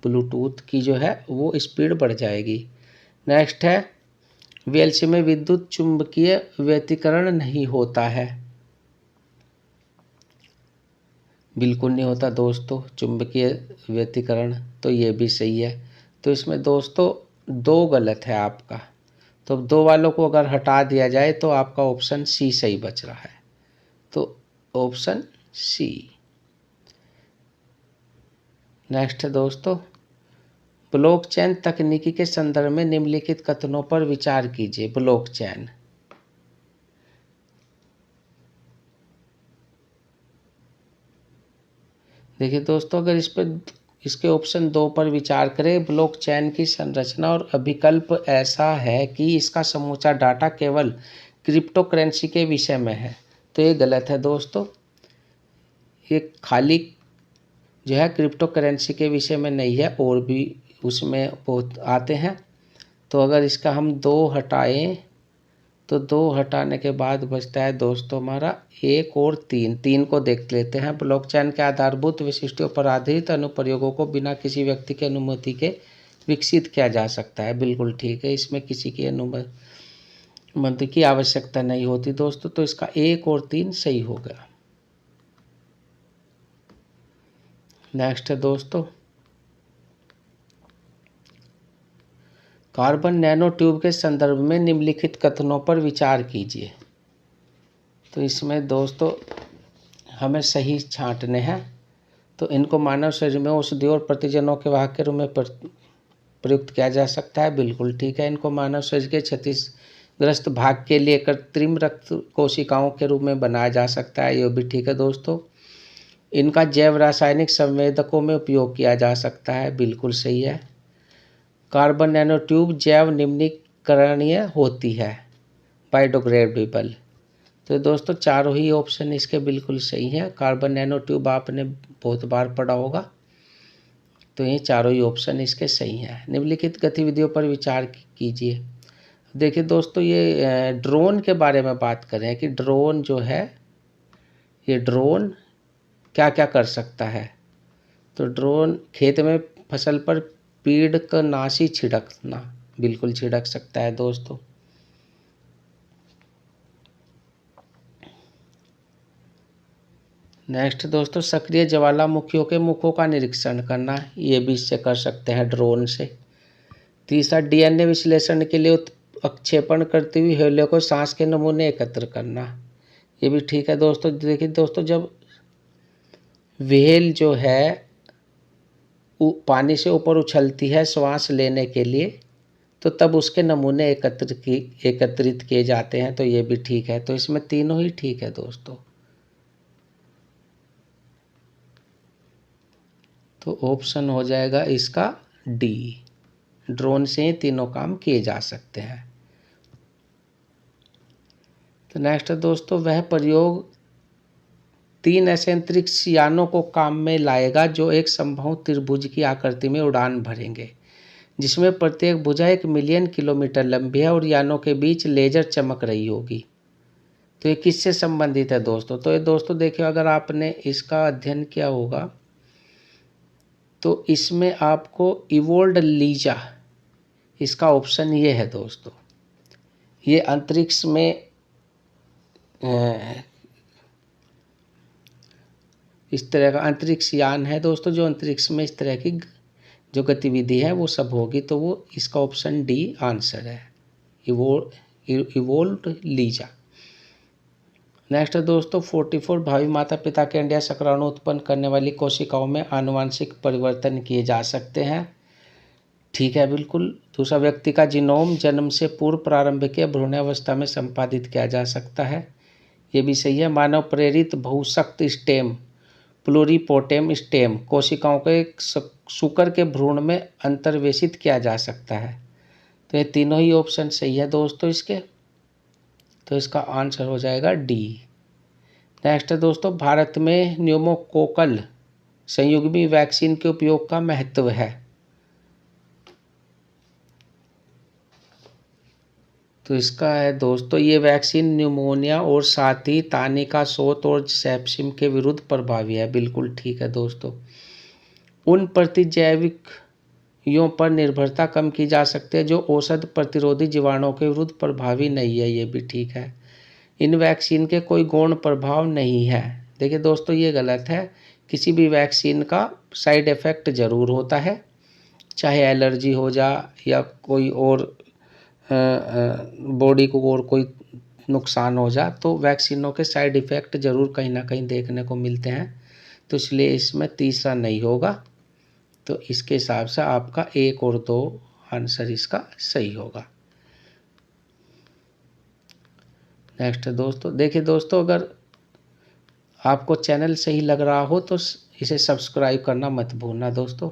ब्लूटूथ की जो है वो स्पीड बढ़ जाएगी। नेक्स्ट है, वीएलसी में विद्युत चुंबकीय व्यतिकरण नहीं होता है, बिल्कुल नहीं होता दोस्तों चुंबकीय व्यतिकरण, तो ये भी सही है। तो इसमें दोस्तों 2 गलत है आपका, तो 2 वालों को अगर हटा दिया जाए तो आपका ऑप्शन सी सही बच रहा है, तो ऑप्शन सी। नेक्स्ट है दोस्तों, ब्लॉकचेन तकनीकी के संदर्भ में निम्नलिखित कथनों पर विचार कीजिए। ब्लॉकचेन, देखिए दोस्तों, अगर इसके ऑप्शन 2 पर विचार करें, ब्लॉकचेन की संरचना और अभिकल्प ऐसा है कि इसका समूचा डाटा केवल क्रिप्टो करेंसी के विषय में है, तो ये गलत है दोस्तों। ये खाली जो है क्रिप्टो करेंसी के विषय में नहीं है, और भी उसमें बहुत आते हैं। तो अगर इसका हम 2 हटाएं तो 2 हटाने के बाद बचता है दोस्तों हमारा 1 और 3। 3 को देख लेते हैं। ब्लॉकचेन के आधारभूत विशिष्टों पर आधारित अनुप्रयोगों को बिना किसी व्यक्ति की अनुमति के विकसित किया जा सकता है। बिल्कुल ठीक है, इसमें किसी की अनुमति की आवश्यकता नहीं होती दोस्तों। तो इसका 1 और 3 सही हो गया। नेक्स्ट है दोस्तों, कार्बन नैनो ट्यूब के संदर्भ में निम्नलिखित कथनों पर विचार कीजिए। तो इसमें दोस्तों हमें सही छांटने हैं। तो इनको मानव शरीर में औषधि और प्रतिजनों के वाहक के रूप में प्रयुक्त किया जा सकता है। बिल्कुल ठीक है। इनको मानव शरीर के क्षतिग्रस्त भाग के लिए कृत्रिम रक्त कोशिकाओं के रूप में बनाया जा सकता है। ये भी ठीक है दोस्तों। इनका जैव रासायनिक संवेदकों में उपयोग किया जा सकता है। बिल्कुल सही है। कार्बन नैनो ट्यूब जैव निम्नीकरणीय होती है, बायोडिग्रेडेबल। तो दोस्तों चारों ही ऑप्शन इसके बिल्कुल सही हैं। कार्बन नैनो ट्यूब आपने बहुत बार पढ़ा होगा। तो ये चारों ही ऑप्शन इसके सही हैं। निम्नलिखित गतिविधियों पर विचार कीजिए। देखिए दोस्तों, ये ड्रोन के बारे में बात करें कि ड्रोन जो है, ये ड्रोन क्या क्या कर सकता है। तो ड्रोन खेत में फसल पर पीड़कनाशी छिड़कना, बिल्कुल छिड़क सकता है दोस्तों। नेक्स्ट दोस्तों, सक्रिय ज्वालामुखियों के मुखों का निरीक्षण करना, ये भी इससे कर सकते हैं ड्रोन से। तीसरा, डीएनए विश्लेषण के लिए उत्क्षेपण करती हुई हेलियों को सांस के नमूने एकत्र करना, ये भी ठीक है दोस्तों। देखिए दोस्तों, जब व्हेल जो है पानी से ऊपर उछलती है श्वास लेने के लिए, तो तब उसके नमूने एकत्रित किए जाते हैं। तो ये भी ठीक है। तो इसमें तीनों ही ठीक है दोस्तों। तो ऑप्शन हो जाएगा इसका डी, ड्रोन से ही तीनों काम किए जा सकते हैं। तो नेक्स्ट दोस्तों, वह प्रयोग 3 ऐसे अंतरिक्ष यानों को काम में लाएगा जो एक समबाहु त्रिभुज की आकृति में उड़ान भरेंगे, जिसमें प्रत्येक भुजा 1 मिलियन किलोमीटर लंबी है और यानों के बीच लेजर चमक रही होगी। तो ये किससे संबंधित है दोस्तों? तो ये दोस्तों देखिए, अगर आपने इसका अध्ययन किया होगा तो इसमें आपको इवोल्ड लीजा, इसका ऑप्शन ये है दोस्तों। ये अंतरिक्ष में इस तरह का अंतरिक्ष यान है दोस्तों, जो अंतरिक्ष में इस तरह की जो गतिविधि है वो सब होगी। तो वो इसका ऑप्शन डी आंसर है, इवोल्ड लीजा। नेक्स्ट दोस्तों, 44 भावी माता पिता के अंडा शुक्राणु उत्पन्न करने वाली कोशिकाओं में आनुवांशिक परिवर्तन किए जा सकते हैं। ठीक है, बिल्कुल। दूसरा, व्यक्ति का जीनोम जन्म से पूर्व प्रारंभिक या भ्रूणावस्था में संपादित किया जा सकता है, ये भी सही है। मानव प्रेरित बहुशक्त स्टेम प्लूरिपोटेम स्टेम कोशिकाओं को एक शुक्र के भ्रूण में अंतर्वेशित किया जा सकता है। तो ये तीनों ही ऑप्शन सही है दोस्तों इसके। तो इसका आंसर हो जाएगा डी। नेक्स्ट है दोस्तों, भारत में न्यूमोकोकल संयुग्मी वैक्सीन के उपयोग का महत्व है। तो इसका है दोस्तों, ये वैक्सीन न्यूमोनिया और साथ ही तानिका शोथ और सेप्सिम के विरुद्ध प्रभावी है। बिल्कुल ठीक है दोस्तों। उन प्रतिजैविकों पर निर्भरता कम की जा सकती है जो औषध प्रतिरोधी जीवाणुओं के विरुद्ध प्रभावी नहीं है, ये भी ठीक है। इन वैक्सीन के कोई गौण प्रभाव नहीं है। देखिए दोस्तों, ये गलत है। किसी भी वैक्सीन का साइड इफ़ेक्ट ज़रूर होता है, चाहे एलर्जी हो जा या कोई और बॉडी को और कोई नुकसान हो जा, तो वैक्सीनों के साइड इफ़ेक्ट ज़रूर कहीं ना कहीं देखने को मिलते हैं। तो इसलिए इसमें तीसरा नहीं होगा। तो इसके हिसाब से आपका 1 और 2 आंसर इसका सही होगा। नेक्स्ट दोस्तों, देखिए दोस्तों, अगर आपको चैनल सही लग रहा हो तो इसे सब्सक्राइब करना मत भूलना दोस्तों।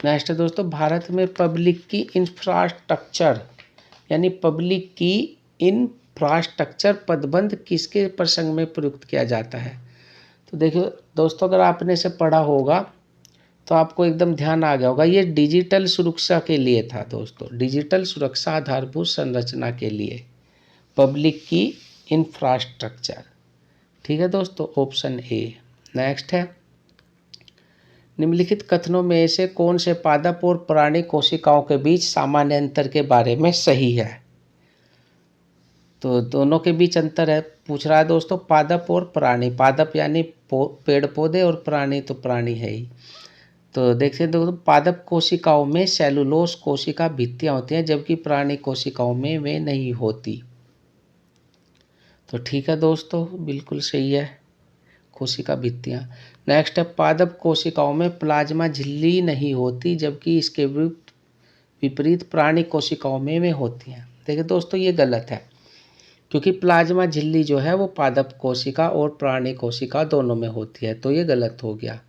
नेक्स्ट दोस्तों, भारत में पब्लिक की इंफ्रास्ट्रक्चर यानी पब्लिक की इंफ्रास्ट्रक्चर पदबंध किसके प्रसंग में प्रयुक्त किया जाता है? तो देखिए दोस्तों, अगर आपने इसे पढ़ा होगा तो आपको एकदम ध्यान आ गया होगा। ये डिजिटल सुरक्षा के लिए था दोस्तों, डिजिटल सुरक्षा आधारभूत संरचना के लिए। पब्लिक की इंफ्रास्ट्रक्चर। ठीक है दोस्तों, ऑप्शन ए। नेक्स्ट है, निम्नलिखित कथनों में से कौन से पादप और प्राणी कोशिकाओं के बीच सामान्य अंतर के बारे में सही है? तो दोनों के बीच अंतर है पूछ रहा है दोस्तों, पादप और प्राणी। पादप यानी पेड़ पौधे, और प्राणी तो प्राणी है ही। तो देखते हैं दोस्तों, पादप कोशिकाओं में सेलुलोज कोशिका भित्तियां होती हैं, जबकि प्राणी कोशिकाओं में वे नहीं होती। तो ठीक है दोस्तों, बिल्कुल सही है, कोशिका भित्तियां। नेक्स्ट है, पादप कोशिकाओं में प्लाज्मा झिल्ली नहीं होती, जबकि इसके विपरीत प्राणी कोशिकाओं में वे होती हैं। देखिए दोस्तों, ये गलत है, क्योंकि प्लाज्मा झिल्ली जो है वो पादप कोशिका और प्राणी कोशिका दोनों में होती है, तो ये गलत हो गया।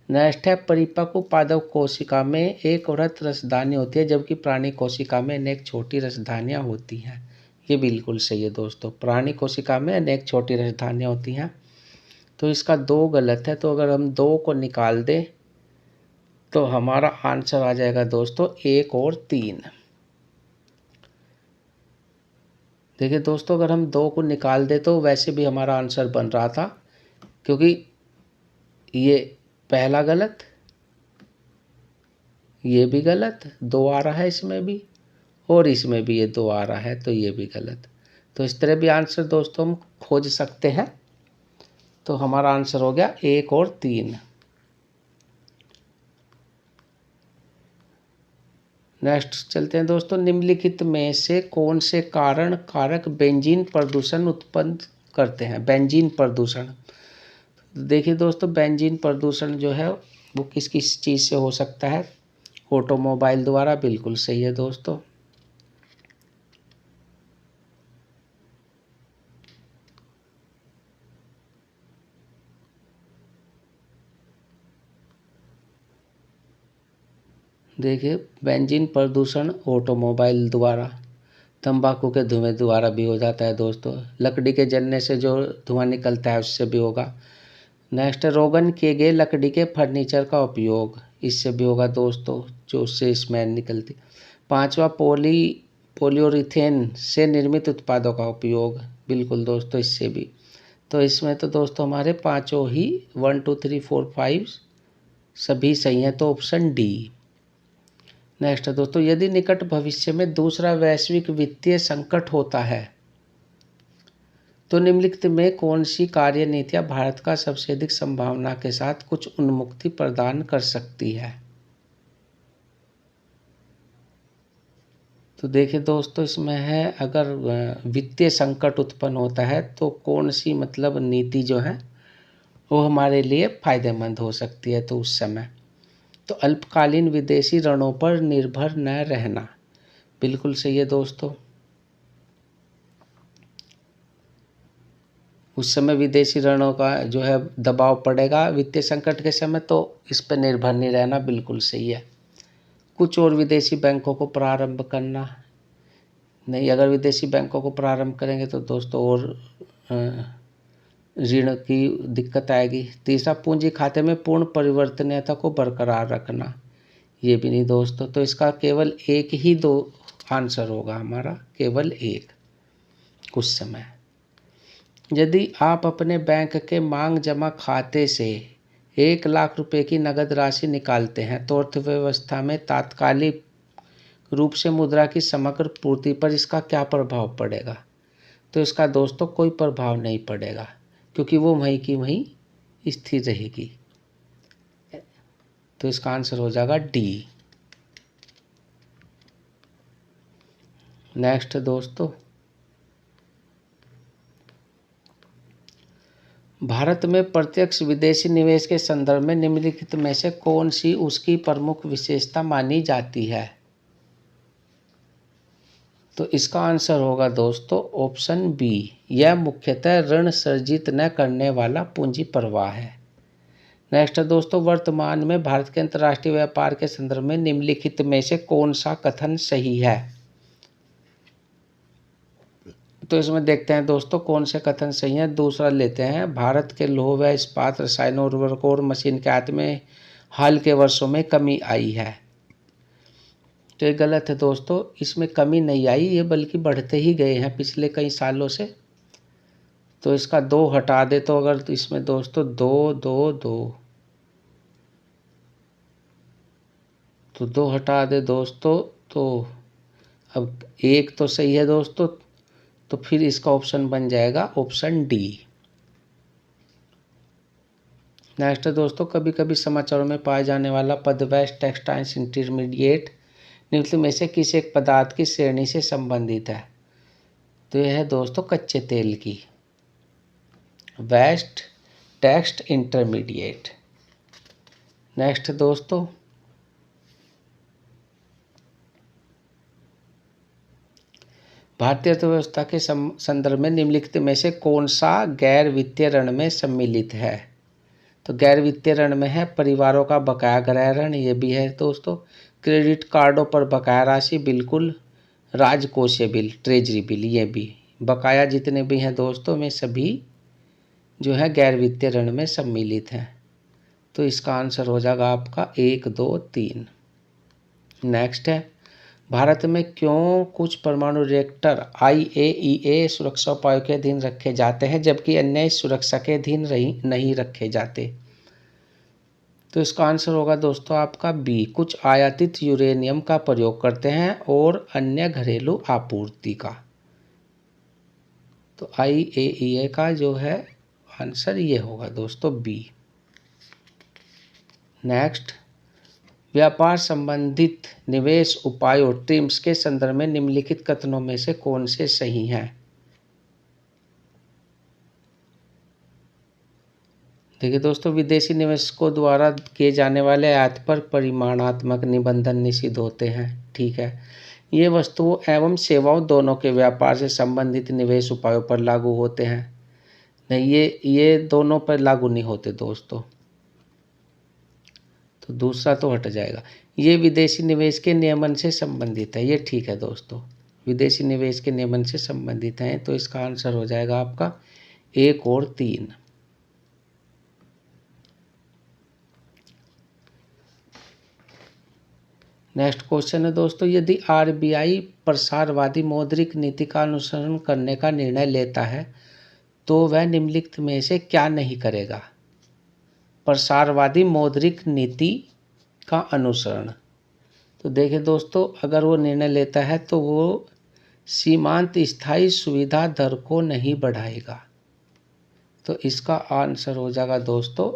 नेक्स्ट है, परिपक्व पादप कोशिका में एक वृहत रसधानी होती है, जबकि प्राणी कोशिका में अनेक छोटी रसधानियाँ होती हैं। ये बिल्कुल सही है दोस्तों, प्राणी कोशिका में अनेक छोटी रसधानियाँ होती हैं। तो इसका 2 गलत है, तो अगर हम 2 को निकाल दें तो हमारा आंसर आ जाएगा दोस्तों 1 और 3। देखिए दोस्तों, अगर हम 2 को निकाल दें तो वैसे भी हमारा आंसर बन रहा था, क्योंकि ये पहला गलत, ये भी गलत, 2 आ रहा है इसमें भी, और इसमें भी ये 2 आ रहा है, तो ये भी गलत। तो इस तरह भी आंसर दोस्तों हम खोज सकते हैं। तो हमारा आंसर हो गया 1 और 3। नेक्स्ट चलते हैं दोस्तों, निम्नलिखित में से कौन से कारण कारक बेंजीन प्रदूषण उत्पन्न करते हैं? बेंजीन प्रदूषण, देखिए दोस्तों, बेंजीन प्रदूषण जो है वो किस किस चीज़ से हो सकता है? ऑटोमोबाइल द्वारा, बिल्कुल सही है दोस्तों। देखिए, बेंजीन प्रदूषण ऑटोमोबाइल द्वारा, तंबाकू के धुएं द्वारा भी हो जाता है दोस्तों, लकड़ी के जलने से जो धुआं निकलता है उससे भी होगा। नेक्स्ट, रोगन किए गए लकड़ी के फर्नीचर का उपयोग, इससे भी होगा दोस्तों, जो उससे स्मेल निकलती। 5वां, पोलियोरीथेन से निर्मित उत्पादों का उपयोग, बिल्कुल दोस्तों, इससे भी। तो इसमें तो दोस्तों हमारे पाँचों ही 1 2 3 4 5 सभी सही हैं, तो ऑप्शन डी। नेक्स्ट है दोस्तों, यदि निकट भविष्य में दूसरा वैश्विक वित्तीय संकट होता है तो निम्नलिखित में कौन सी कार्य नीतियां भारत का सबसे अधिक संभावना के साथ कुछ उन्मुक्ति प्रदान कर सकती है? तो देखिए दोस्तों, इसमें है, अगर वित्तीय संकट उत्पन्न होता है तो कौन सी मतलब नीति जो है वो हमारे लिए फायदेमंद हो सकती है? तो उस समय तो अल्पकालीन विदेशी ऋणों पर निर्भर न रहना, बिल्कुल सही है दोस्तों। उस समय विदेशी ऋणों का जो है दबाव पड़ेगा वित्तीय संकट के समय, तो इस पर निर्भर नहीं रहना, बिल्कुल सही है। कुछ और विदेशी बैंकों को प्रारंभ करना, नहीं, अगर विदेशी बैंकों को प्रारंभ करेंगे तो दोस्तों और ऋण की दिक्कत आएगी। तीसरा, पूंजी खाते में पूर्ण परिवर्तनीयता को बरकरार रखना, ये भी नहीं दोस्तों। तो इसका केवल एक ही दो आंसर होगा हमारा, केवल एक। कुछ समय, यदि आप अपने बैंक के मांग जमा खाते से 1 लाख रुपए की नकद राशि निकालते हैं तो अर्थव्यवस्था में तात्कालिक रूप से मुद्रा की समग्र पूर्ति पर इसका क्या प्रभाव पड़ेगा? तो इसका दोस्तों कोई प्रभाव नहीं पड़ेगा, क्योंकि वो वहीं की वहीं स्थिर रहेगी। तो इसका आंसर हो जाएगा डी। नेक्स्ट दोस्तों, भारत में प्रत्यक्ष विदेशी निवेश के संदर्भ में निम्नलिखित में से कौन सी उसकी प्रमुख विशेषता मानी जाती है? तो इसका आंसर होगा दोस्तों ऑप्शन बी, यह मुख्यतः ऋण सर्जित न करने वाला पूंजी प्रवाह है। नेक्स्ट है दोस्तों, वर्तमान में भारत के अंतर्राष्ट्रीय व्यापार के संदर्भ में निम्नलिखित में से कौन सा कथन सही है? तो इसमें देखते हैं दोस्तों कौन से कथन सही हैं। दूसरा लेते हैं, भारत के लौह व इस्पात, रसायनों, उर्वरकों और मशीन के आयात में हाल के वर्षों में कमी आई है। तो ये गलत है दोस्तों, इसमें कमी नहीं आई, ये बल्कि बढ़ते ही गए हैं पिछले कई सालों से। तो इसका 2 हटा दे तो अगर तो इसमें दोस्तों 2 2 2, तो 2 हटा दे दोस्तों, तो अब 1 तो सही है दोस्तों, तो फिर इसका ऑप्शन बन जाएगा ऑप्शन डी। नेक्स्ट है दोस्तों, कभी कभी समाचारों में पाए जाने वाला पद वेस्ट टेक्सटाइल्स इंटरमीडिएट निम्न में से किस एक पदार्थ की श्रेणी से संबंधित है? तो यह है दोस्तों कच्चे तेल की, वेस्ट टेक्स्ट इंटरमीडिएट। नेक्स्ट दोस्तों, भारतीय अर्थव्यवस्था के संदर्भ में निम्नलिखित में से कौन सा गैर वित्तीय ऋण में सम्मिलित है? तो गैर वित्तीय ऋण में है परिवारों का बकाया गृह ऋण, ये भी है दोस्तों, क्रेडिट कार्डों पर बकाया राशि, बिल्कुल, राजकोषीय बिल, ट्रेजरी बिल, ये भी बकाया जितने भी हैं दोस्तों में सभी जो है गैर वित्तीय ऋण में सम्मिलित हैं। तो इसका आंसर हो जाएगा आपका 1 2 3। नेक्स्ट है, भारत में क्यों कुछ परमाणु रिएक्टर IAEA सुरक्षा उपायों के अधीन रखे जाते हैं जबकि अन्य सुरक्षा के अधीन नहीं रखे जाते? तो इसका आंसर होगा दोस्तों आपका बी, कुछ आयातित यूरेनियम का प्रयोग करते हैं और अन्य घरेलू आपूर्ति का। तो IAEA का जो है आंसर ये होगा दोस्तों बी। नेक्स्ट, व्यापार संबंधित निवेश उपायों ट्रिम्स के संदर्भ में निम्नलिखित कथनों में से कौन से सही हैं? देखिए दोस्तों, विदेशी निवेशकों द्वारा किए जाने वाले आयात पर परिमाणात्मक निबंधन निषिद्ध होते हैं, ठीक है। ये वस्तुओं एवं सेवाओं दोनों के व्यापार से संबंधित निवेश उपायों पर लागू होते हैं। नहीं, ये दोनों पर लागू नहीं होते दोस्तों, तो दूसरा तो हट जाएगा। ये विदेशी निवेश के नियमन से संबंधित है, ये ठीक है दोस्तों, विदेशी निवेश के नियमन से संबंधित हैं, तो इसका आंसर हो जाएगा आपका 1 और 3। नेक्स्ट क्वेश्चन है दोस्तों, यदि RBI प्रसारवादी मौद्रिक नीति का अनुसरण करने का निर्णय लेता है तो वह निम्नलिखित में से क्या नहीं करेगा? प्रसारवादी मौद्रिक नीति का अनुसरण, तो देखिए दोस्तों, अगर वो निर्णय लेता है तो वो सीमांत स्थायी सुविधा दर को नहीं बढ़ाएगा। तो इसका आंसर हो जाएगा दोस्तों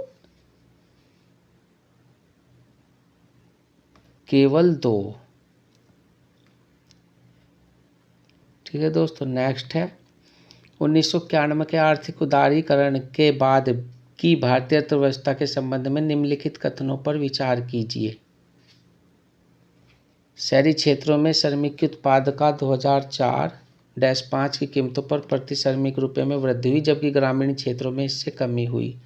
केवल 2। ठीक है दोस्तों। नेक्स्ट है, 1991 के आर्थिक उदारीकरण के बाद की भारतीय अर्थव्यवस्था के संबंध में निम्नलिखित कथनों पर विचार कीजिए। शहरी क्षेत्रों में श्रमिक उत्पाद का 2004-5 की कीमतों पर प्रति श्रमिक रुपये में वृद्धि हुई जबकि ग्रामीण क्षेत्रों में इससे कमी हुई।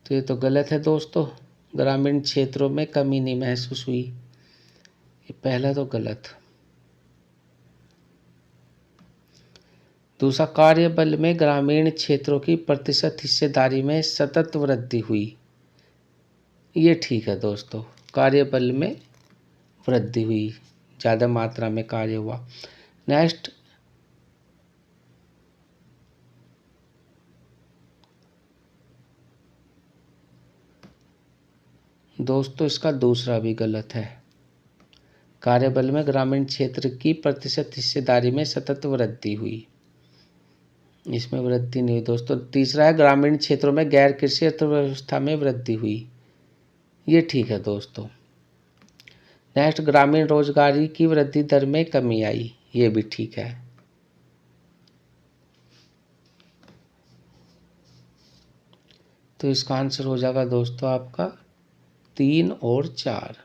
तो ये तो गलत है दोस्तों, ग्रामीण क्षेत्रों में कमी नहीं महसूस हुई, ये पहला तो गलत। दूसरा, कार्यबल में ग्रामीण क्षेत्रों की प्रतिशत हिस्सेदारी में सतत वृद्धि हुई, ये ठीक है दोस्तों, कार्यबल में वृद्धि हुई, ज़्यादा मात्रा में कार्य हुआ। नेक्स्ट, दोस्तों इसका दूसरा भी गलत है, कार्यबल में ग्रामीण क्षेत्र की प्रतिशत हिस्सेदारी में सतत वृद्धि हुई, इसमें वृद्धि नहीं हुई दोस्तों। तीसरा है, ग्रामीण क्षेत्रों में गैर कृषि अर्थव्यवस्था में वृद्धि हुई, ये ठीक है दोस्तों। नेक्स्ट, ग्रामीण रोजगारी की वृद्धि दर में कमी आई, ये भी ठीक है। तो इसका आंसर हो जाएगा दोस्तों आपका 3 और 4।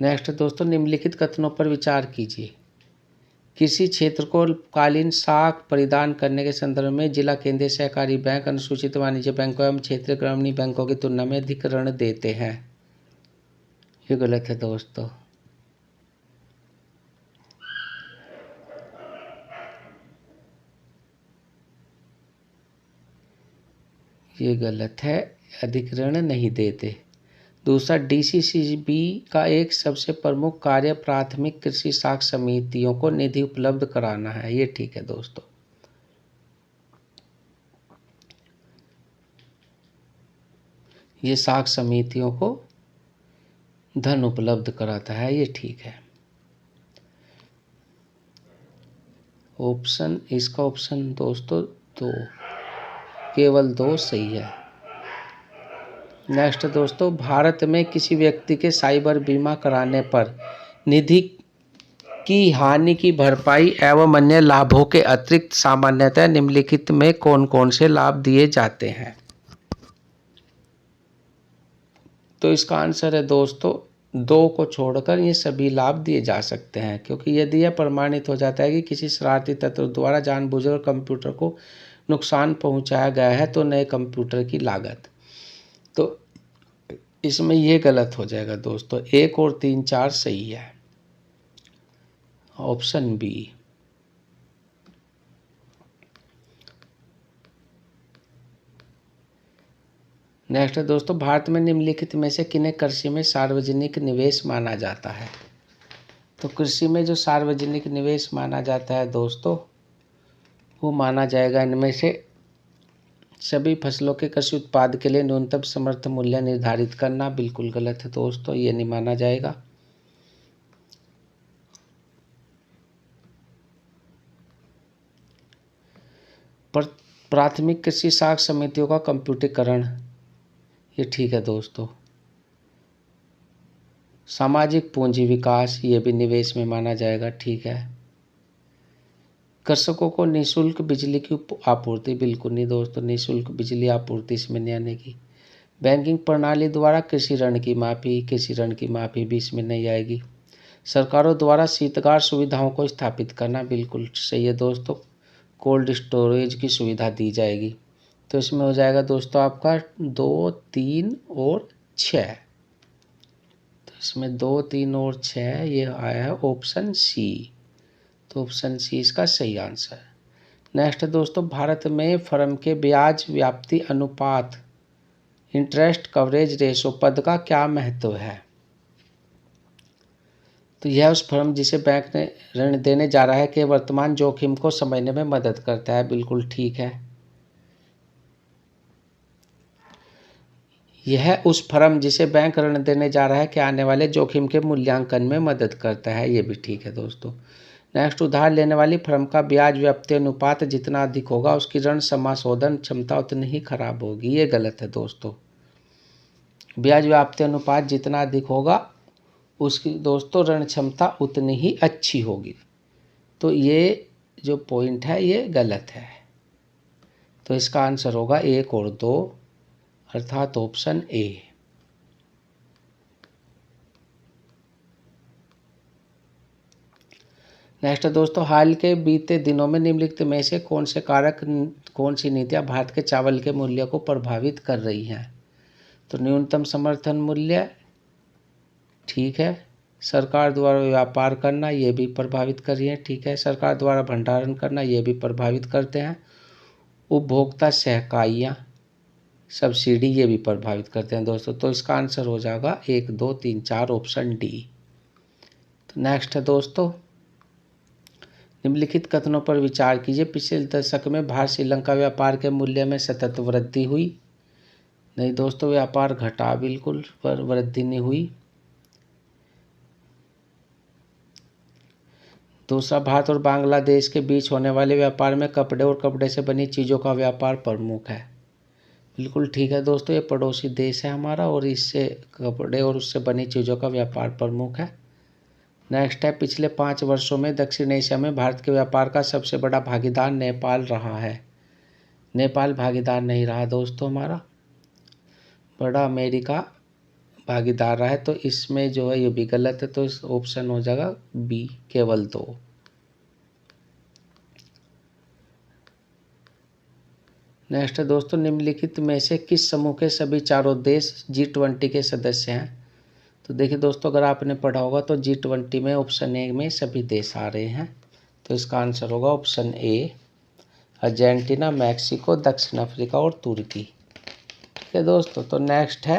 नेक्स्ट दोस्तों, निम्नलिखित कथनों पर विचार कीजिए। किसी क्षेत्र को कालीन साख परिधान करने के संदर्भ में जिला केंद्रीय सहकारी बैंक अनुसूचित वाणिज्य बैंकों एवं क्षेत्रीय ग्रामीण बैंकों की तुलना में अधिक ऋण देते हैं, ये गलत है दोस्तों। ये गलत है, अधिक ऋण नहीं देते। दूसरा, डीसीसीबी का एक सबसे प्रमुख कार्य प्राथमिक कृषि साख समितियों को निधि उपलब्ध कराना है। ये ठीक है दोस्तों। ये साख समितियों को धन उपलब्ध कराता है, ये ठीक है। ऑप्शन, इसका ऑप्शन दोस्तों 2, केवल 2 सही है। नेक्स्ट दोस्तों, भारत में किसी व्यक्ति के साइबर बीमा कराने पर निधि की हानि की भरपाई एवं अन्य लाभों के अतिरिक्त सामान्यतः निम्नलिखित में कौन कौन से लाभ दिए जाते हैं? तो इसका आंसर है दोस्तों 2 को छोड़कर ये सभी लाभ दिए जा सकते हैं, क्योंकि यदि यह प्रमाणित हो जाता है कि किसी शरारती तत्व द्वारा जानबूझकर कंप्यूटर को नुकसान पहुंचाया गया है तो नए कंप्यूटर की लागत। तो इसमें ये गलत हो जाएगा दोस्तों, 1 और 3 4 सही है, ऑप्शन बी। नेक्स्ट है दोस्तों, भारत में निम्नलिखित में से किन्हें कृषि में सार्वजनिक निवेश माना जाता है? तो कृषि में जो सार्वजनिक निवेश माना जाता है दोस्तों, वो माना जाएगा इनमें से सभी फसलों के कृषि उत्पाद के लिए न्यूनतम समर्थन मूल्य निर्धारित करना। बिल्कुल गलत है दोस्तों, ये नहीं माना जाएगा। प्राथमिक कृषि साख समितियों का कंप्यूटरीकरण, ये ठीक है दोस्तों। सामाजिक पूंजी विकास, ये भी निवेश में माना जाएगा, ठीक है। कृषकों को निःशुल्क बिजली की आपूर्ति, बिल्कुल नहीं दोस्तों, निःशुल्क बिजली आपूर्ति इसमें नहीं आने की। बैंकिंग प्रणाली द्वारा कृषि ऋण की माफ़ी भी इसमें नहीं आएगी। सरकारों द्वारा शीतगार सुविधाओं को स्थापित करना, बिल्कुल सही है दोस्तों, कोल्ड स्टोरेज की सुविधा दी जाएगी। तो इसमें हो जाएगा दोस्तों आपका 2 3 और 6। तो इसमें 2 3 और 6 ये आया है ऑप्शन सी। तो ऑप्शन सी इसका सही आंसर है। नेक्स्ट दोस्तों, भारत में फर्म के ब्याज व्याप्ति अनुपात, इंटरेस्ट कवरेज रेशो पद का क्या महत्व है? तो यह उस फर्म जिसे बैंक ने ऋण देने जा रहा है के वर्तमान जोखिम को समझने में मदद करता है, बिल्कुल ठीक है। यह उस फर्म जिसे बैंक ऋण देने जा रहा है के आने वाले जोखिम के मूल्यांकन में मदद करता है, ये भी ठीक है दोस्तों। नेक्स्ट, उधार लेने वाली फर्म का ब्याज व्याप्ति अनुपात जितना अधिक होगा उसकी ऋण समाशोधन क्षमता उतनी ही खराब होगी, ये गलत है दोस्तों। ब्याज व्याप्ति अनुपात जितना अधिक होगा उसकी दोस्तों ऋण क्षमता उतनी ही अच्छी होगी। तो ये जो पॉइंट है ये गलत है। तो इसका आंसर होगा 1 और 2, अर्थात ऑप्शन ए। नेक्स्ट दोस्तों, हाल के बीते दिनों में निम्नलिखित में से कौन सी नीतियां भारत के चावल के मूल्य को प्रभावित कर रही हैं? तो न्यूनतम समर्थन मूल्य, ठीक है। सरकार द्वारा व्यापार करना, ये भी प्रभावित कर रही है, ठीक है। सरकार द्वारा भंडारण करना, ये भी प्रभावित करते हैं। उपभोक्ता सहकाइयाँ, सब्सिडी, ये भी प्रभावित करते हैं दोस्तों। तो इसका आंसर हो जाएगा 1 2 3 4 ऑप्शन डी। तो नेक्स्ट है दोस्तों, निम्नलिखित कथनों पर विचार कीजिए। पिछले दशक में भारत श्रीलंका व्यापार के मूल्य में सतत वृद्धि हुई। नहीं दोस्तों, व्यापार घटा, बिल्कुल, पर वृद्धि नहीं हुई। दूसरा, भारत और बांग्लादेश के बीच होने वाले व्यापार में कपड़े और कपड़े से बनी चीज़ों का व्यापार प्रमुख है, बिल्कुल ठीक है दोस्तों, ये पड़ोसी देश है हमारा और इससे कपड़े और उससे बनी चीज़ों का व्यापार प्रमुख है। नेक्स्ट है, पिछले 5 वर्षों में दक्षिण एशिया में भारत के व्यापार का सबसे बड़ा भागीदार नेपाल रहा है। नेपाल भागीदार नहीं रहा दोस्तों, हमारा बड़ा अमेरिका भागीदार रहा है। तो इसमें जो है ये भी गलत है, तो इस ऑप्शन हो जाएगा बी, केवल 2। नेक्स्ट है दोस्तों, निम्नलिखित में से किस समूह के सभी चारों देश G20 के सदस्य हैं? तो देखिए दोस्तों, अगर आपने पढ़ा होगा तो G20 में ऑप्शन ए में सभी देश आ रहे हैं। तो इसका आंसर होगा ऑप्शन ए, अर्जेंटीना, मैक्सिको, दक्षिण अफ्रीका और तुर्की। ठीक है दोस्तों। तो नेक्स्ट है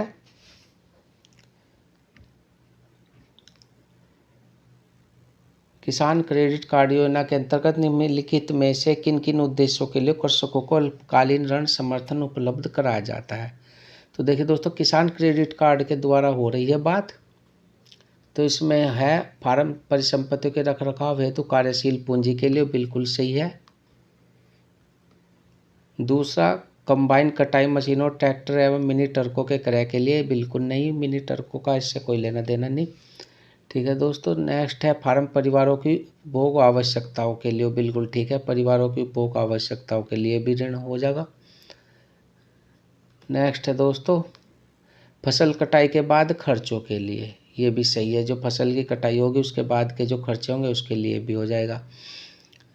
किसान क्रेडिट कार्ड योजना के अंतर्गत निम्नलिखित में से किन किन उद्देश्यों के लिए कृषकों को अल्पकालीन ऋण समर्थन उपलब्ध कराया जाता है। तो देखिए दोस्तों, किसान क्रेडिट कार्ड के द्वारा हो रही है बात। तो इसमें है फार्म परिसंपत्तियों के रखरखाव हेतु कार्यशील पूंजी के लिए, बिल्कुल सही है। दूसरा, कंबाइन कटाई मशीनों, ट्रैक्टर एवं मिनी ट्रकों के क्रय के लिए, बिल्कुल नहीं, मिनी ट्रकों का इससे कोई लेना देना नहीं। ठीक है दोस्तों। नेक्स्ट है फार्म परिवारों की उपभोग आवश्यकताओं के लिए, बिल्कुल ठीक है, परिवारों की उपभोग आवश्यकताओं के लिए भी ऋण हो जाएगा। नेक्स्ट है दोस्तों फसल कटाई के बाद खर्चों के लिए, ये भी सही है, जो फसल की कटाई होगी उसके बाद के जो खर्चे होंगे उसके लिए भी हो जाएगा।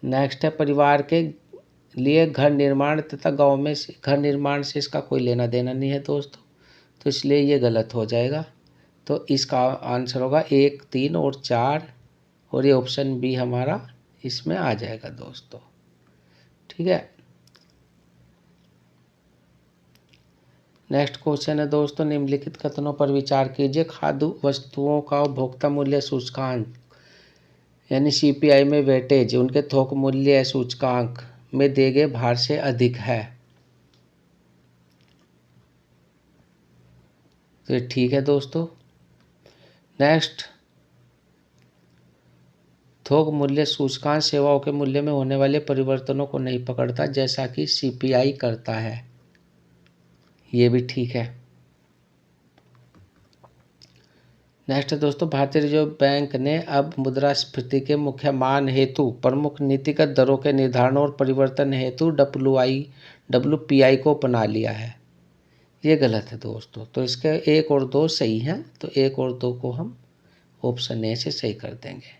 नेक्स्ट है परिवार के लिए घर निर्माण तथा गांव में घर निर्माण से इसका कोई लेना देना नहीं है दोस्तों, तो इसलिए ये गलत हो जाएगा। तो इसका आंसर होगा 1, 3 और 4, और ये ऑप्शन बी हमारा इसमें आ जाएगा दोस्तों। ठीक है। नेक्स्ट क्वेश्चन है दोस्तों, निम्नलिखित कथनों पर विचार कीजिए। खाद्य वस्तुओं का उपभोक्ता मूल्य सूचकांक यानी सीपीआई में वेटेज उनके थोक मूल्य सूचकांक में दिए गए भार से अधिक है। तो ये ठीक है दोस्तों। नेक्स्ट, थोक मूल्य सूचकांक सेवाओं के मूल्य में होने वाले परिवर्तनों को नहीं पकड़ता जैसा कि सीपीआई करता है, ये भी ठीक है। नेक्स्ट है दोस्तों, भारतीय रिजर्व बैंक ने अब मुद्रास्फीति के मुख्य मान हेतु प्रमुख नीतिगत दरों के निर्धारण और परिवर्तन हेतु WPI को अपना लिया है, ये गलत है दोस्तों। तो इसके 1 और 2 सही हैं, तो 1 और 2 को हम ऑप्शन ए से सही कर देंगे।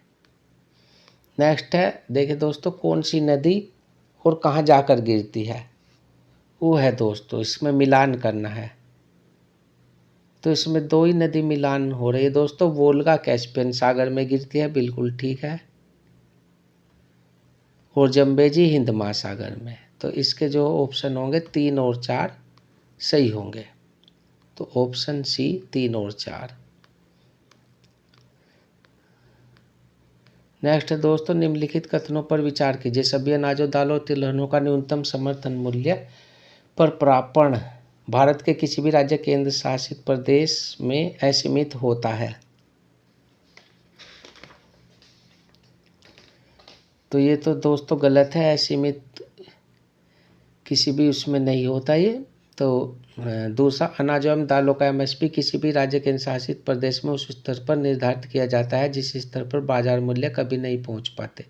नेक्स्ट है, देखिए दोस्तों, कौन सी नदी और कहाँ जाकर गिरती है, वो है दोस्तों, इसमें मिलान करना है। तो इसमें 2 ही नदी मिलान हो रही है दोस्तों, वोल्गा कैस्पियन सागर में गिरती है, बिल्कुल ठीक है, और जम्बेजी हिंद महासागर में। तो इसके जो ऑप्शन होंगे 3 और 4 सही होंगे, तो ऑप्शन सी 3 और 4। नेक्स्ट है दोस्तों, निम्नलिखित कथनों पर विचार कीजिए। सभी अनाजों, दालों, तिलहनों का न्यूनतम समर्थन मूल्य पर प्रापण भारत के किसी भी राज्य केंद्र शासित प्रदेश में असीमित होता है। तो ये तो दोस्तों गलत है, असीमित किसी भी उसमें नहीं होता ये। तो दूसरा, अनाज एवं दालों का एमएसपी किसी भी राज्य केंद्र शासित प्रदेश में उस स्तर पर निर्धारित किया जाता है जिस स्तर पर बाजार मूल्य कभी नहीं पहुंच पाते।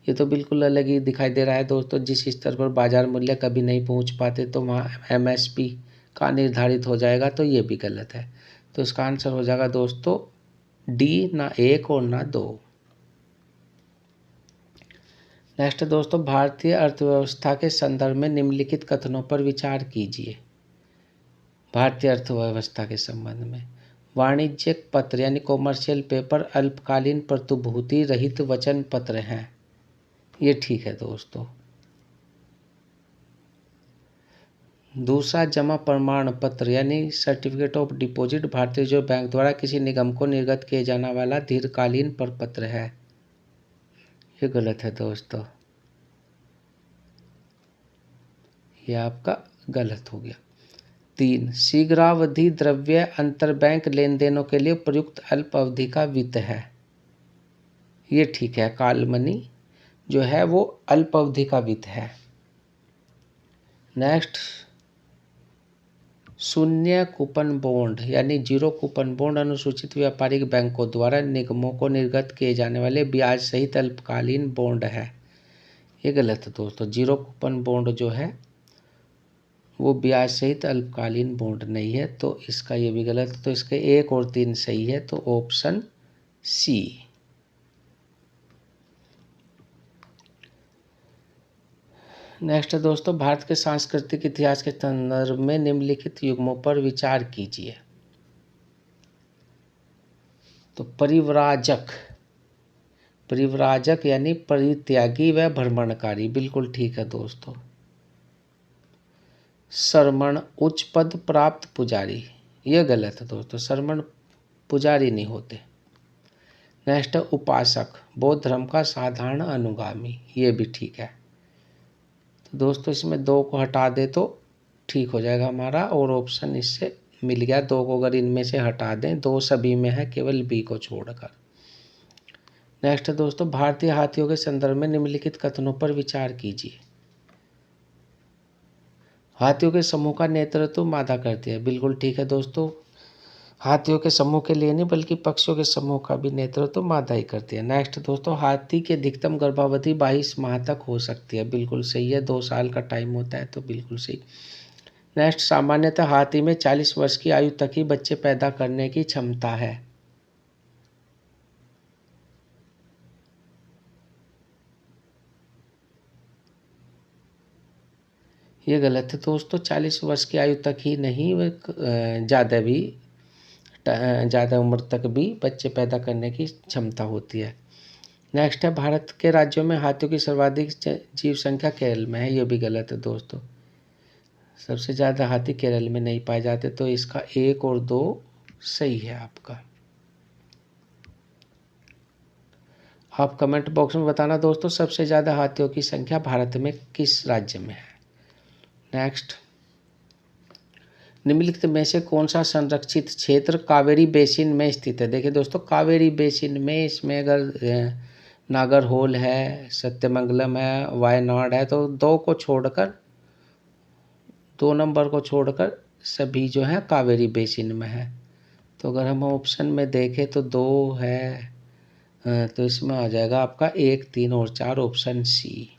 ये तो बिल्कुल अलग ही दिखाई दे रहा है दोस्तों, जिस स्तर पर बाजार मूल्य कभी नहीं पहुंच पाते तो वहाँ एमएसपी का निर्धारित हो जाएगा, तो ये भी गलत है। तो इसका आंसर हो जाएगा दोस्तों डी, ना 1 और ना 2। नेक्स्ट दोस्तों, भारतीय अर्थव्यवस्था के संदर्भ में निम्नलिखित कथनों पर विचार कीजिए। भारतीय अर्थव्यवस्था के संबंध में वाणिज्यिक पत्र यानी कॉमर्शियल पेपर अल्पकालीन प्रतिभूति रहित वचन पत्र हैं, ये ठीक है दोस्तों। दूसरा, जमा प्रमाण पत्र यानी सर्टिफिकेट ऑफ डिपॉजिट भारतीय रिजर्व बैंक द्वारा किसी निगम को निर्गत किए जाने वाला दीर्घकालीन प्रपत्र है, ये गलत है दोस्तों, ये आपका गलत हो गया। 3, शीघ्रावधि द्रव्य अंतरबैंक लेन देनों के लिए प्रयुक्त अल्प अवधि का वित्त है, ये ठीक है, कॉल मनी जो है वो अल्प अवधि का वित्त है। नेक्स्ट, शून्य कूपन बॉन्ड यानी 0 कूपन बॉन्ड अनुसूचित व्यापारिक बैंकों द्वारा निगमों को निर्गत किए जाने वाले ब्याज सहित अल्पकालीन बॉन्ड है, ये गलत है दोस्तों। 0 कूपन बॉन्ड जो है वो ब्याज सहित अल्पकालीन बॉन्ड नहीं है, तो इसका ये भी गलत है। तो इसके 1 और 3 सही है, तो ऑप्शन सी। नेक्स्ट है दोस्तों, भारत के सांस्कृतिक इतिहास के संदर्भ में निम्नलिखित युग्मों पर विचार कीजिए। तो परिव्राजक यानी परित्यागी व भ्रमणकारी, बिल्कुल ठीक है दोस्तों। श्रमण उच्च पद प्राप्त पुजारी, ये गलत है दोस्तों, श्रमण पुजारी नहीं होते। नेक्स्ट है उपासक, बौद्ध धर्म का साधारण अनुगामी, ये भी ठीक है। तो दोस्तों इसमें 2 को हटा दे तो ठीक हो जाएगा हमारा, और ऑप्शन इससे मिल गया। 2 को अगर इनमें से हटा दें, 2 सभी में है, केवल बी को छोड़कर। नेक्स्ट है दोस्तों, भारतीय हाथियों के संदर्भ में निम्नलिखित कथनों पर विचार कीजिए। हाथियों के समूह का नेतृत्व मादा करती है, बिल्कुल ठीक है दोस्तों। हाथियों के समूह के लिए नहीं बल्कि पक्षियों के समूह का भी नेतृत्व मादा ही करती है। नेक्स्ट दोस्तों, हाथी की अधिकतम गर्भावधि 22 माह तक हो सकती है, बिल्कुल सही है। 2 साल का टाइम होता है, तो बिल्कुल सही। नेक्स्ट, सामान्यतः हाथी में 40 वर्ष की आयु तक ही बच्चे पैदा करने की क्षमता है। ये गलत है दोस्तों, 40 वर्ष की आयु तक ही नहीं, ज़्यादा उम्र तक भी बच्चे पैदा करने की क्षमता होती है। नेक्स्ट है, भारत के राज्यों में हाथियों की सर्वाधिक जीव संख्या केरल में है, ये भी गलत है दोस्तों। सबसे ज़्यादा हाथी केरल में नहीं पाए जाते, तो इसका 1 और 2 सही है आपका। आप कमेंट बॉक्स में बताना दोस्तों, सबसे ज़्यादा हाथियों की संख्या भारत में किस राज्य में है। नेक्स्ट, निम्नलिखित में से कौन सा संरक्षित क्षेत्र कावेरी बेसिन में स्थित है। देखिए दोस्तों, कावेरी बेसिन में इसमें अगर नागरहोल है, सत्यमंगलम है, वायनाड है, तो 2 को छोड़कर, 2 नंबर को छोड़कर सभी जो है कावेरी बेसिन में है। तो अगर हम ऑप्शन में देखें तो 2 है, तो इसमें आ जाएगा आपका 1, 3 और 4, ऑप्शन सी।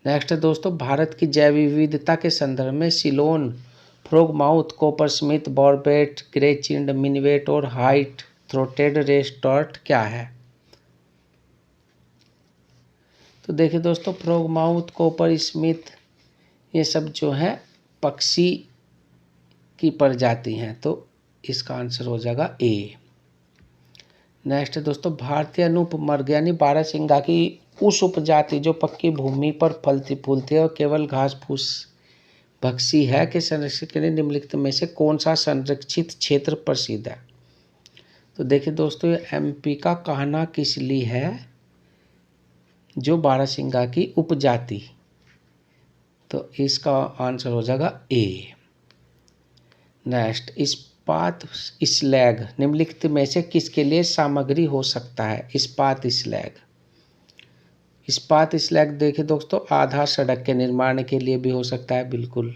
नेक्स्ट है दोस्तों, भारत की जैव विविधता के संदर्भ में सिलोन, फ्रॉगमाउथ, कॉपरस्मिथ, बॉर्बेट, ग्रे चिंड, मिनवेट और हाइट थ्रोटेड रेस्टॉर्ट क्या है। तो देखिए दोस्तों, फ्रॉगमाउथ, कॉपरस्मिथ, ये सब जो है पक्षी की प्रजाति हैं, तो इसका आंसर हो जाएगा ए। नेक्स्ट है दोस्तों, भारतीय अनुपमर्ग यानी बारहसिंगा की उस उपजाति जो पक्की भूमि पर फलती फूलती है और केवल घास फूस भक्षी है के संरक्षण के लिए निम्नलिखित में से कौन सा संरक्षित क्षेत्र प्रसिद्ध है। तो देखिए दोस्तों, ये एमपी का कान्हा किसली है, जो बारहसिंगा की उपजाति, तो इसका आंसर हो जाएगा ए। नेक्स्ट, इस्पात स्लैग निम्नलिखित में से किसके लिए सामग्री हो सकता है। इस्पात स्लैग, इस्पात स्लैग देखिए दोस्तों, आधार सड़क के निर्माण के लिए भी हो सकता है, बिल्कुल।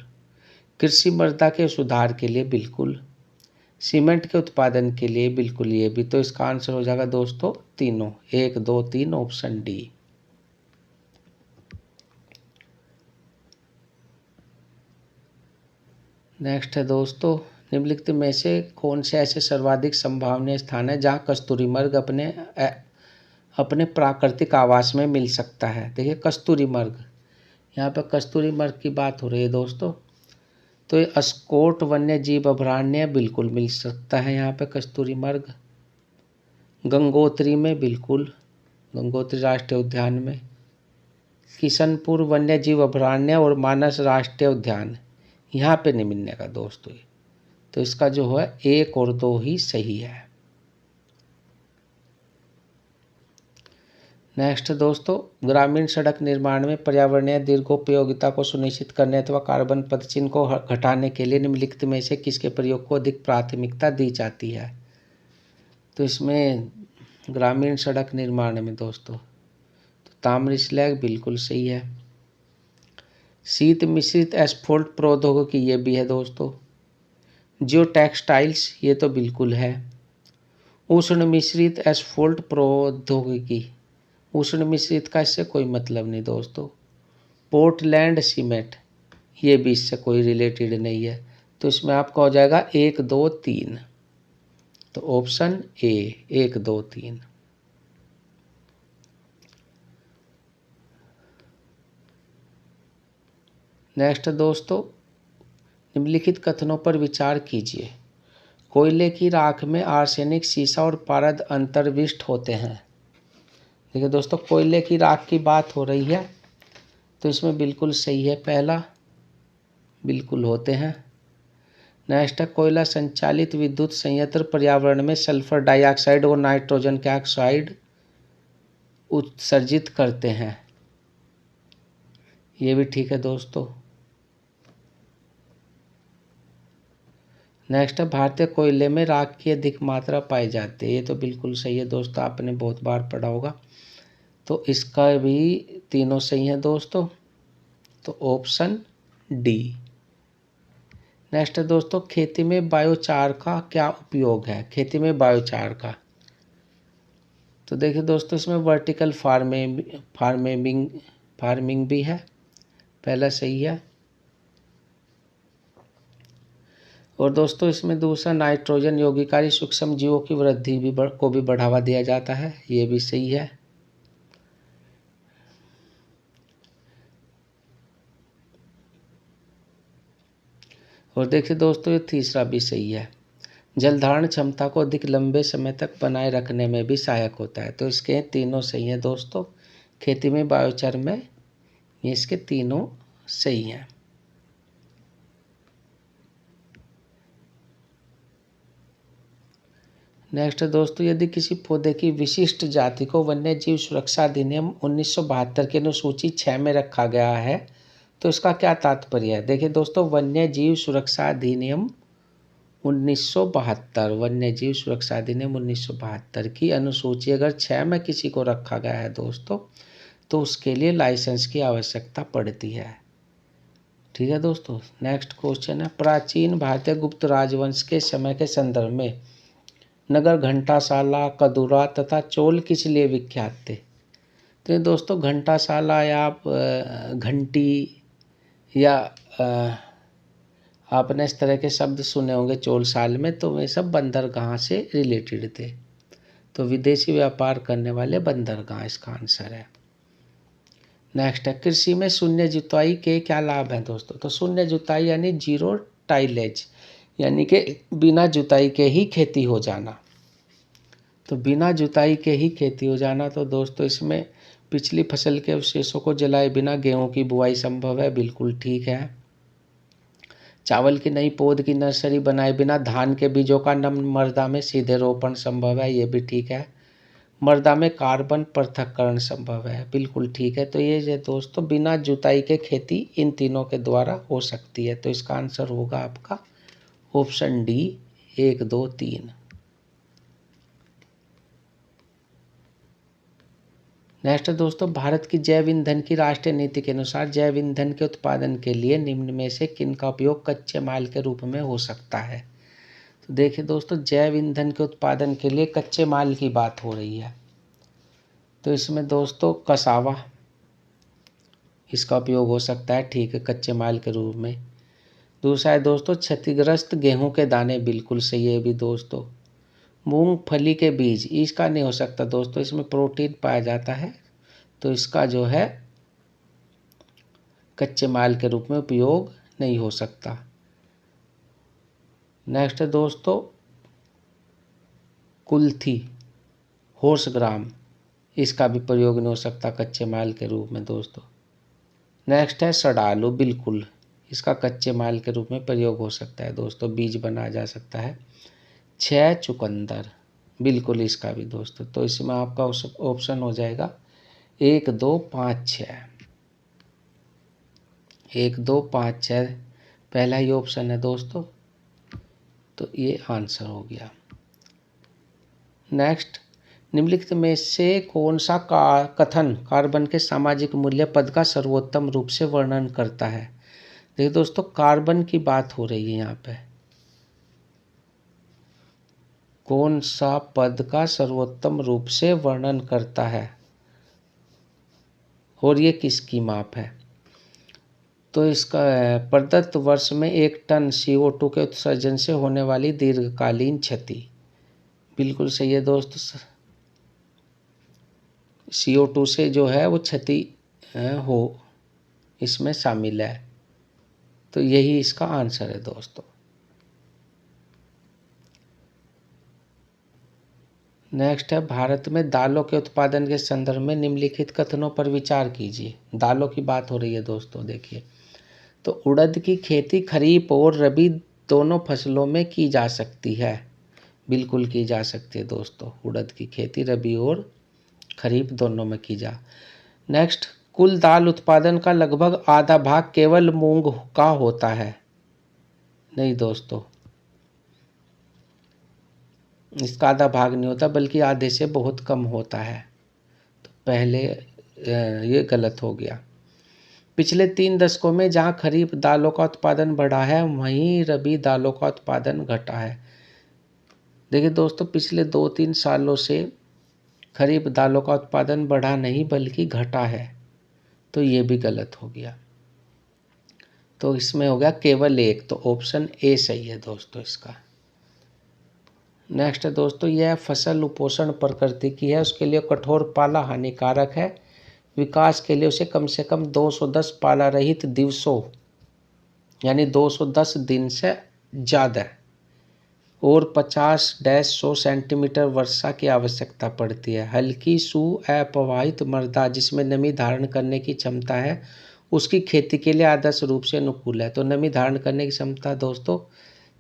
कृषि मृदा के सुधार के लिए, बिल्कुल। सीमेंट के उत्पादन के लिए, बिल्कुल, ये भी। तो इसका आंसर हो जाएगा दोस्तों तीनों, 1, 2, 3, ऑप्शन डी। नेक्स्ट है दोस्तों, निम्नलिखित में से कौन से ऐसे सर्वाधिक संभावनीय स्थान है जहाँ कस्तूरीमर्ग अपने प्राकृतिक आवास में मिल सकता है। देखिए कस्तूरीमर्ग, यहाँ पर कस्तूरीमर्ग की बात हो रही है दोस्तों, तो ये अस्कोट वन्य जीव अभयारण्य बिल्कुल मिल सकता है यहाँ पे कस्तूरीमर्ग। गंगोत्री में, बिल्कुल, गंगोत्री राष्ट्रीय उद्यान में। किशनपुर वन्य जीव अभयारण्य और मानस राष्ट्रीय उद्यान, यहाँ पे नहीं मिलने का दोस्तों, तो इसका जो है 1 और 2 ही सही है। नेक्स्ट दोस्तों, ग्रामीण सड़क निर्माण में पर्यावरणीय दीर्घोपयोगिता को सुनिश्चित करने अथवा कार्बन पदचिह्न को घटाने के लिए निम्नलिखित में से किसके प्रयोग को अधिक प्राथमिकता दी जाती है। तो इसमें ग्रामीण सड़क निर्माण में दोस्तों, तो ताम्र स्लैग बिल्कुल सही है। शीत मिश्रित एस्फोल्ट प्रौद्योगिकी, ये भी है दोस्तों। जियो टेक्सटाइल्स, ये तो बिल्कुल है। उष्ण मिश्रित एस्फोल्ट प्रौद्योगिकी, उष्ण मिश्रित का इससे कोई मतलब नहीं दोस्तों। पोर्टलैंड सीमेंट, ये भी इससे कोई रिलेटेड नहीं है, तो इसमें आपका हो जाएगा 1, 2, 3, तो ऑप्शन ए, 1, 2, 3। नेक्स्ट दोस्तों, निम्नलिखित कथनों पर विचार कीजिए। कोयले की राख में आर्सेनिक, सीसा और पारद अंतर्विष्ट होते हैं। देखिए दोस्तों, कोयले की राख की बात हो रही है तो इसमें बिल्कुल सही है, पहला बिल्कुल होते हैं। नेक्स्ट है, कोयला संचालित विद्युत संयंत्र पर्यावरण में सल्फर डाइऑक्साइड और नाइट्रोजन के ऑक्साइड उत्सर्जित करते हैं। ये भी ठीक है दोस्तों। नेक्स्ट है, भारतीय कोयले में राख की अधिक मात्रा पाई जाती है। ये तो बिल्कुल सही है दोस्तों, आपने बहुत बार पढ़ा होगा। तो इसका भी तीनों सही है दोस्तों, तो ऑप्शन डी। नेक्स्ट है दोस्तों, खेती में बायोचार का क्या उपयोग है? खेती में बायोचार का, तो देखिए दोस्तों, इसमें वर्टिकल फार्मिंग भी है, पहला सही है। और दोस्तों इसमें दूसरा, नाइट्रोजन यौगिकारी सूक्ष्म जीवों की वृद्धि को भी बढ़ावा दिया जाता है, ये भी सही है। और देखिए दोस्तों, ये तीसरा भी सही है, जलधारण क्षमता को अधिक लंबे समय तक बनाए रखने में भी सहायक होता है। तो इसके तीनों सही हैं दोस्तों, खेती में बायोचार में ये इसके तीनों सही हैं। नेक्स्ट है दोस्तों, यदि किसी पौधे की विशिष्ट जाति को वन्य जीव सुरक्षा अधिनियम 1972 की अनुसूची 6 में रखा गया है तो इसका क्या तात्पर्य है? देखिए दोस्तों, वन्य जीव सुरक्षा अधिनियम 1972, वन्य जीव सुरक्षा अधिनियम 1972 की अनुसूची अगर 6 में किसी को रखा गया है दोस्तों, तो उसके लिए लाइसेंस की आवश्यकता पड़ती है। ठीक है दोस्तों। नेक्स्ट क्वेश्चन है, प्राचीन भारतीय गुप्त राजवंश के समय के संदर्भ में नगर घंटाशाला, कदूरा तथा चोल किस लिए विख्यात थे? तो दोस्तों, घंटाशाला या घंटी या आपने इस तरह के शब्द सुने होंगे चोल साल में, तो वे सब बंदरगाह से रिलेटेड थे। तो विदेशी व्यापार करने वाले बंदरगाह इसका आंसर है। नेक्स्ट है, कृषि में शून्य जुताई के क्या लाभ हैं दोस्तों? तो शून्य जुताई यानी जीरो टाइलेज, यानी कि बिना जुताई के ही खेती हो जाना। तो बिना जुताई के ही खेती हो जाना, तो दोस्तों इसमें पिछली फसल के अवशेषों को जलाए बिना गेहूं की बुआई संभव है, बिल्कुल ठीक है। चावल की नई पौध की नर्सरी बनाए बिना धान के बीजों का नम मृदा में सीधे रोपण संभव है, ये भी ठीक है। मृदा में कार्बन पृथक्करण संभव है, बिल्कुल ठीक है। तो ये जो दोस्तों, बिना जुताई के खेती इन तीनों के द्वारा हो सकती है। तो इसका आंसर होगा आपका ऑप्शन डी, 1, 2, 3। नेक्स्ट है दोस्तों, भारत की जैव ईंधन की राष्ट्रीय नीति के अनुसार जैव ईंधन के उत्पादन के लिए निम्न में से किन का उपयोग कच्चे माल के रूप में हो सकता है? तो देखिए दोस्तों, जैव ईंधन के उत्पादन के लिए कच्चे माल की बात हो रही है, तो इसमें दोस्तों कसावा, इसका उपयोग हो सकता है, ठीक है, कच्चे माल के रूप में। दूसरा है दोस्तों, क्षतिग्रस्त गेहूं के दाने, बिल्कुल सही है भी दोस्तों। मूंगफली के बीज, इसका नहीं हो सकता दोस्तों, इसमें प्रोटीन पाया जाता है, तो इसका जो है कच्चे माल के रूप में उपयोग नहीं हो सकता। नेक्स्ट है दोस्तों, कुल्थी, हॉर्स ग्राम, इसका भी प्रयोग नहीं हो सकता कच्चे माल के रूप में दोस्तों। नेक्स्ट है सडालू, बिल्कुल इसका कच्चे माल के रूप में प्रयोग हो सकता है दोस्तों, बीज बनाया जा सकता है। 6 चुकंदर, बिल्कुल इसका भी दोस्तों। तो इसमें आपका ऑप्शन हो जाएगा 1, 2, 5, 6, 1, 2, 5, 6, पहला ही ऑप्शन है दोस्तों, तो ये आंसर हो गया। नेक्स्ट, निम्नलिखित में से कौन सा कथन कार्बन के सामाजिक मूल्य पद का सर्वोत्तम रूप से वर्णन करता है? देखिए दोस्तों, कार्बन की बात हो रही है यहाँ पे, कौन सा पद का सर्वोत्तम रूप से वर्णन करता है और ये किसकी माप है? तो इसका प्रदत्त वर्ष में 1 टन CO2 के उत्सर्जन से होने वाली दीर्घकालीन क्षति, बिल्कुल सही है दोस्तों। CO2 से जो है वो क्षति हो, इसमें शामिल है, तो यही इसका आंसर है दोस्तों। नेक्स्ट है, भारत में दालों के उत्पादन के संदर्भ में निम्नलिखित कथनों पर विचार कीजिए। दालों की बात हो रही है दोस्तों, देखिए। तो उड़द की खेती खरीफ और रबी दोनों फसलों में की जा सकती है। बिल्कुल की जा सकती है दोस्तों, उड़द की खेती रबी और खरीफ दोनों में की जा। नेक्स्ट, कुल दाल उत्पादन का लगभग आधा भाग केवल मूंग का होता है। नहीं दोस्तों, इसका आधा भाग नहीं होता, बल्कि आधे से बहुत कम होता है। तो पहले ये गलत हो गया। पिछले 3 दशकों में जहां खरीफ दालों का उत्पादन बढ़ा है, वहीं रबी दालों का उत्पादन घटा है। देखिए दोस्तों, पिछले 2-3 सालों से खरीफ दालों का उत्पादन बढ़ा नहीं बल्कि घटा है, तो ये भी गलत हो गया। तो इसमें हो गया केवल एक, तो ऑप्शन ए सही है दोस्तों इसका। नेक्स्ट है दोस्तों, यह फसल उपोषण प्रकृति की है, उसके लिए कठोर पाला हानिकारक है। विकास के लिए उसे कम से कम 210 पाला रहित दिवसों यानी 210 दिन से ज़्यादा और 50-100 सेंटीमीटर वर्षा की आवश्यकता पड़ती है। हल्की सुअप्रवाहित मृदा जिसमें नमी धारण करने की क्षमता है, उसकी खेती के लिए आदर्श रूप से अनुकूल है। तो नमी धारण करने की क्षमता दोस्तों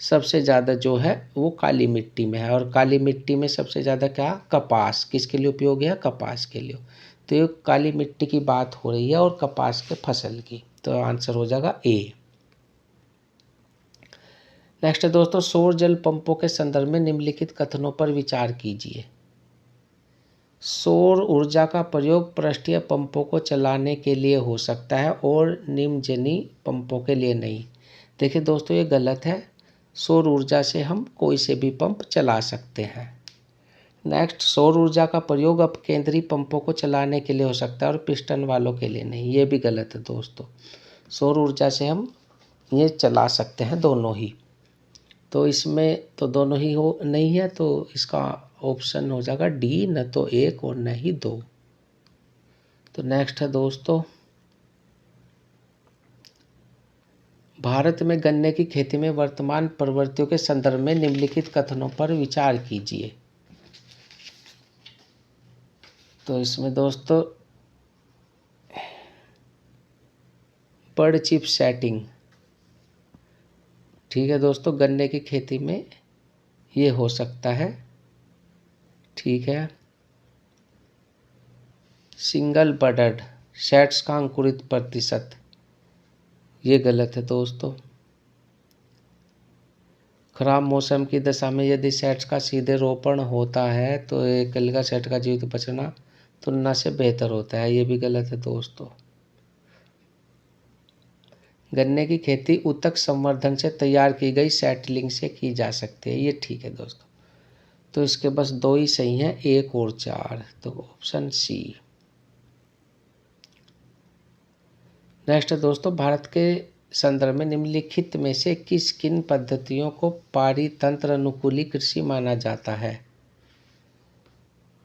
सबसे ज़्यादा जो है वो काली मिट्टी में है, और काली मिट्टी में सबसे ज़्यादा क्या, कपास। किसके लिए उपयोगी है, कपास के लिए। तो ये काली मिट्टी की बात हो रही है और कपास के फसल की, तो आंसर हो जाएगा ए। नेक्स्ट है दोस्तों, सौर जल पंपों के संदर्भ में निम्नलिखित कथनों पर विचार कीजिए। सौर ऊर्जा का प्रयोग पृष्ठीय पंपों को चलाने के लिए हो सकता है और निम्नजनी पंपों के लिए नहीं। देखिए दोस्तों, ये गलत है। सौर ऊर्जा से हम कोई से भी पंप चला सकते हैं। नेक्स्ट, सौर ऊर्जा का प्रयोग अपकेंद्री पंपों को चलाने के लिए हो सकता है और पिस्टन वालों के लिए नहीं। ये भी गलत है दोस्तों। सौर ऊर्जा से हम ये चला सकते हैं दोनों ही, तो इसमें तो दोनों ही हो नहीं है, तो इसका ऑप्शन हो जाएगा डी, न तो 1 और न ही 2। तो नेक्स्ट है दोस्तों, भारत में गन्ने की खेती में वर्तमान प्रवृत्तियों के संदर्भ में निम्नलिखित कथनों पर विचार कीजिए। तो इसमें दोस्तों बर्ड चिप सेटिंग, ठीक है दोस्तों, गन्ने की खेती में ये हो सकता है, ठीक है। सिंगल बर्ड सेट्स का अंकुरित प्रतिशत, ये गलत है दोस्तों। खराब मौसम की दशा में यदि सेट्स का सीधे रोपण होता है तो एकलिका सेट का जीवित बचना तुलना से बेहतर होता है, ये भी गलत है दोस्तों। गन्ने की खेती ऊतक संवर्धन से तैयार की गई सेटलिंग से की जा सकती है, ये ठीक है दोस्तों। तो इसके बस 2 ही सही हैं, 1 और 4, तो ऑप्शन सी। नेक्स्ट है दोस्तों, भारत के संदर्भ में निम्नलिखित में से किन पद्धतियों को पारितंत्र अनुकूली कृषि माना जाता है।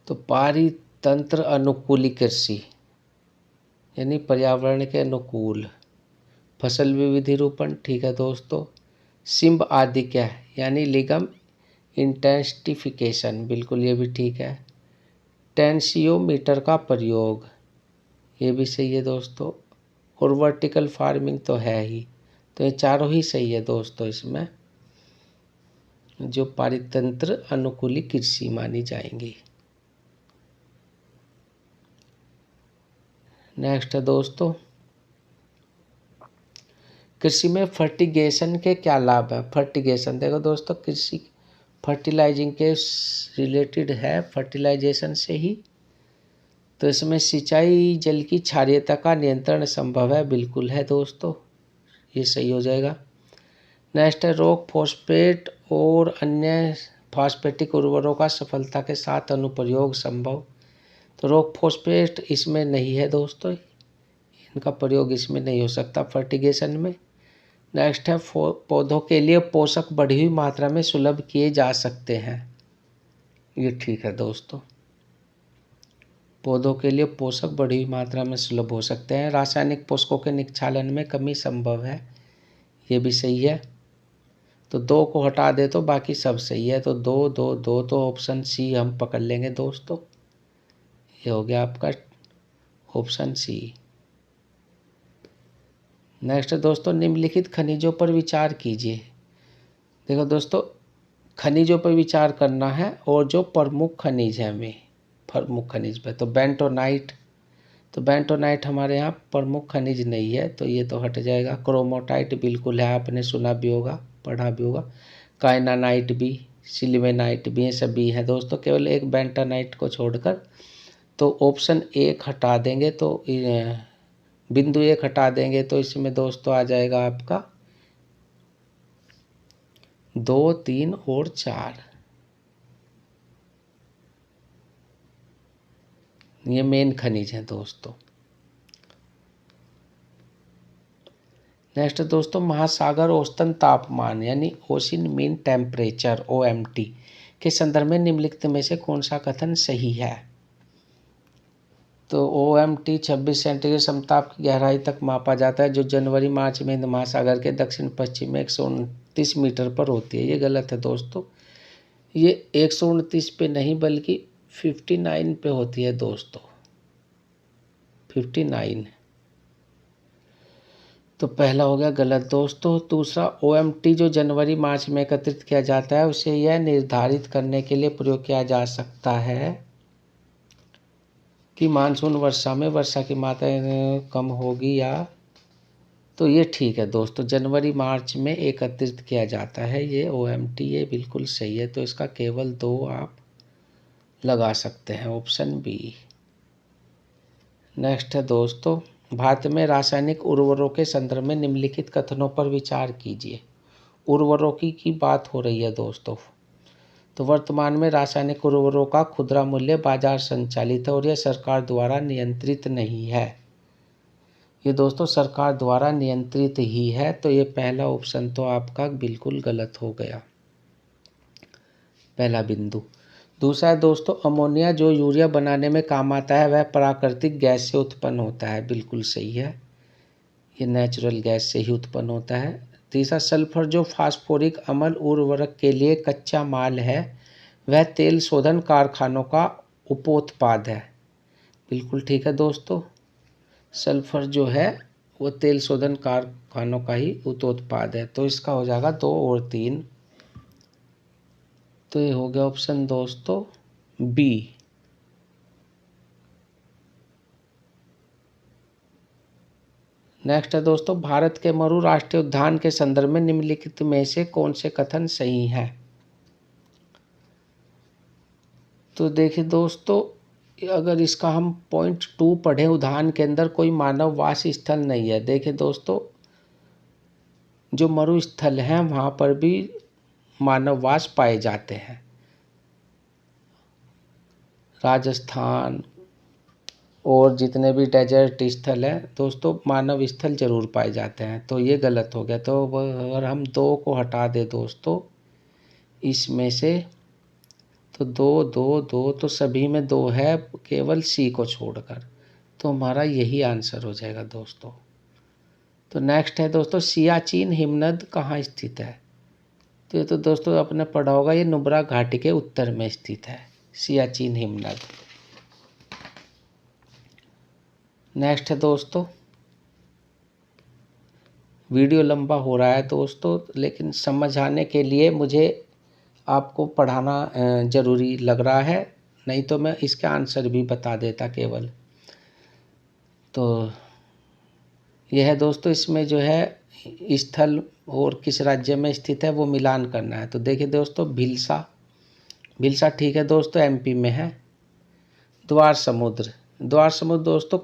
तो पारितंत्र अनुकूली कृषि यानी पर्यावरण के अनुकूल। फसल विविधिरूपण, ठीक है दोस्तों। सिंब आदिक्य यानी लिगम इंटेंसिफिकेशन, बिल्कुल ये भी ठीक है। टेंसियोमीटर का प्रयोग, ये भी सही है दोस्तों। और वर्टिकल फार्मिंग तो है ही, तो ये चारों ही सही है दोस्तों इसमें, जो पारितंत्र अनुकूली कृषि मानी जाएंगी। नेक्स्ट है दोस्तों, कृषि में फर्टिगेशन के क्या लाभ है। फर्टिगेशन, देखो दोस्तों, कृषि फर्टिलाइजिंग के रिलेटेड है, फर्टिलाइजेशन से ही। तो इसमें सिंचाई जल की क्षारीयता का नियंत्रण संभव है, बिल्कुल है दोस्तों, ये सही हो जाएगा। नेक्स्ट है, रॉक फॉस्फेट और अन्य फॉस्फेटिक उर्वरकों का सफलता के साथ अनुप्रयोग संभव। तो रॉक फॉस्फेट इसमें नहीं है दोस्तों, इनका प्रयोग इसमें नहीं हो सकता फर्टिगेशन में। नेक्स्ट है, पौधों के लिए पोषक बढ़ी हुई मात्रा में सुलभ किए जा सकते हैं, ये ठीक है दोस्तों। पौधों के लिए पोषक बढ़ी हुई मात्रा में सुलभ हो सकते हैं। रासायनिक पोषकों के निक्षालन में कमी संभव है, ये भी सही है। तो 2 को हटा दे तो बाकी सब सही है। तो 2 2 2, तो ऑप्शन सी हम पकड़ लेंगे दोस्तों। ये हो गया आपका ऑप्शन सी। नेक्स्ट दोस्तों, निम्नलिखित खनिजों पर विचार कीजिए। देखो दोस्तों, खनिजों पर विचार करना है और जो प्रमुख खनिज है हमें, प्रमुख खनिज पे तो बेंटोनाइट, तो बेंटोनाइट हमारे यहाँ प्रमुख खनिज नहीं है, तो ये तो हट जाएगा। क्रोमोटाइट बिल्कुल है, आपने सुना भी होगा, पढ़ा भी होगा। काइनानाइट भी, सिल्वेनाइट भी, ये सभी है दोस्तों, केवल एक बेंटोनाइट को छोड़कर। तो ऑप्शन 1 हटा देंगे तो बिंदु 1 हटा देंगे तो इसमें दोस्तों आ जाएगा आपका 2 3 और 4। ये मेन खनिज है दोस्तों। नेक्स्ट दोस्तों, महासागर औसतन तापमान यानी ओशियन मीन टेम्परेचर OMT के संदर्भ में निम्नलिखित में से कौन सा कथन सही है। तो OMT 26 सेंटीग्रेड समताप की गहराई तक मापा जाता है, जो जनवरी मार्च में हिंद महासागर के दक्षिण पश्चिम में 129 मीटर पर होती है। ये गलत है दोस्तों, ये 129 पे नहीं बल्कि 59 पे होती है दोस्तों, 59। तो पहला हो गया गलत दोस्तों। दूसरा, OMT जो जनवरी मार्च में एकत्रित किया जाता है, उसे यह निर्धारित करने के लिए प्रयोग किया जा सकता है कि मानसून वर्षा में वर्षा की मात्रा कम होगी या, तो ये ठीक है दोस्तों, जनवरी मार्च में एकत्रित किया जाता है ये OMT, ये बिल्कुल सही है। तो इसका केवल 2 आप लगा सकते हैं, ऑप्शन बी। नेक्स्ट है दोस्तों, भारत में रासायनिक उर्वरकों के संदर्भ में निम्नलिखित कथनों पर विचार कीजिए। उर्वरकों की बात हो रही है दोस्तों। तो वर्तमान में रासायनिक उर्वरकों का खुदरा मूल्य बाजार संचालित है और यह सरकार द्वारा नियंत्रित नहीं है। ये दोस्तों सरकार द्वारा नियंत्रित ही है, तो ये पहला ऑप्शन तो आपका बिल्कुल गलत हो गया, पहला बिंदु। दूसरा है दोस्तों, अमोनिया जो यूरिया बनाने में काम आता है वह प्राकृतिक गैस से उत्पन्न होता है, बिल्कुल सही है, ये नेचुरल गैस से ही उत्पन्न होता है। तीसरा, सल्फर जो फास्फोरिक अम्ल उर्वरक के लिए कच्चा माल है वह तेल शोधन कारखानों का उपोत्पाद है, बिल्कुल ठीक है दोस्तों, सल्फर जो है वो तेल शोधन कारखानों का ही उपोत्पाद है। तो इसका हो जाएगा 2 और 3। तो ये हो गया ऑप्शन दोस्तों बी। नेक्स्ट है दोस्तों, भारत के मरु राष्ट्रीय उद्यान के संदर्भ में निम्नलिखित में से कौन से कथन सही हैं। तो देखिए दोस्तों, अगर इसका हम पॉइंट 2 पढ़ें, उद्यान के अंदर कोई मानव वास स्थल नहीं है। देखिए दोस्तों, जो मरु स्थल हैं वहाँ पर भी मानव वास पाए जाते हैं, राजस्थान और जितने भी डेजर्ट स्थल हैं दोस्तों, मानव स्थल जरूर पाए जाते हैं। तो ये गलत हो गया। तो अगर हम 2 को हटा दें दोस्तों इसमें से, तो 2 2 2, तो सभी में 2 है केवल सी को छोड़कर, तो हमारा यही आंसर हो जाएगा दोस्तों। तो नेक्स्ट है दोस्तों, सियाचिन हिमनद कहाँ स्थित है। तो ये तो दोस्तों आपने पढ़ा होगा, ये नुब्रा घाटी के उत्तर में स्थित है, सियाचिन हिमनद। नेक्स्ट है दोस्तों, वीडियो लंबा हो रहा है दोस्तों, लेकिन समझ आने के लिए मुझे आपको पढ़ाना ज़रूरी लग रहा है, नहीं तो मैं इसका आंसर भी बता देता केवल। तो यह है दोस्तों, इसमें जो है स्थल और किस राज्य में स्थित है वो मिलान करना है। तो देखिए दोस्तों, भिलसा, भिलसा ठीक है दोस्तों, MP में है। द्वार समुद्र, द्वार समुद्र दोस्तों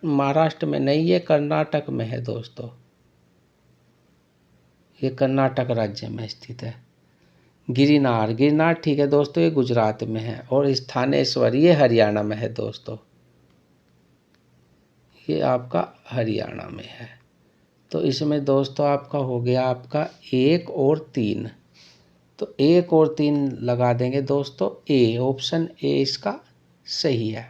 महाराष्ट्र में नहीं, ये कर्नाटक में है दोस्तों, ये कर्नाटक राज्य में स्थित है। गिरनार, गिरनार ठीक है दोस्तों, ये गुजरात में है। और स्थानेश्वर ये हरियाणा में है दोस्तों, ये आपका हरियाणा में है। तो इसमें दोस्तों आपका हो गया आपका 1 और 3, तो 1 और 3 लगा देंगे दोस्तों, ए, ऑप्शन ए इसका सही है।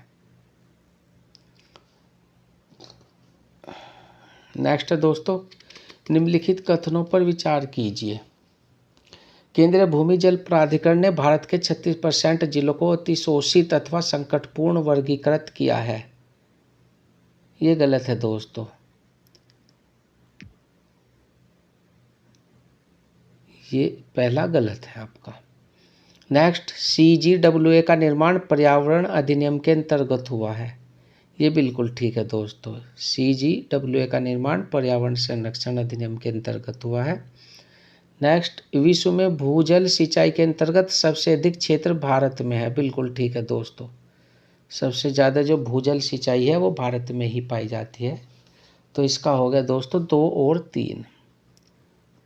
नेक्स्ट दोस्तों, निम्नलिखित कथनों पर विचार कीजिए। केंद्रीय भूमि जल प्राधिकरण ने भारत के 36% जिलों को अतिशोषित अथवा संकटपूर्ण वर्गीकृत किया है। ये गलत है दोस्तों, ये पहला गलत है आपका। नेक्स्ट, CGWA का निर्माण पर्यावरण अधिनियम के अंतर्गत हुआ है। ये बिल्कुल ठीक है दोस्तों, CGWA का निर्माण पर्यावरण संरक्षण अधिनियम के अंतर्गत हुआ है। नेक्स्ट, विश्व में भूजल सिंचाई के अंतर्गत सबसे अधिक क्षेत्र भारत में है। बिल्कुल ठीक है दोस्तों, सबसे ज़्यादा जो भूजल सिंचाई है वो भारत में ही पाई जाती है। तो इसका हो गया दोस्तों 2 और 3,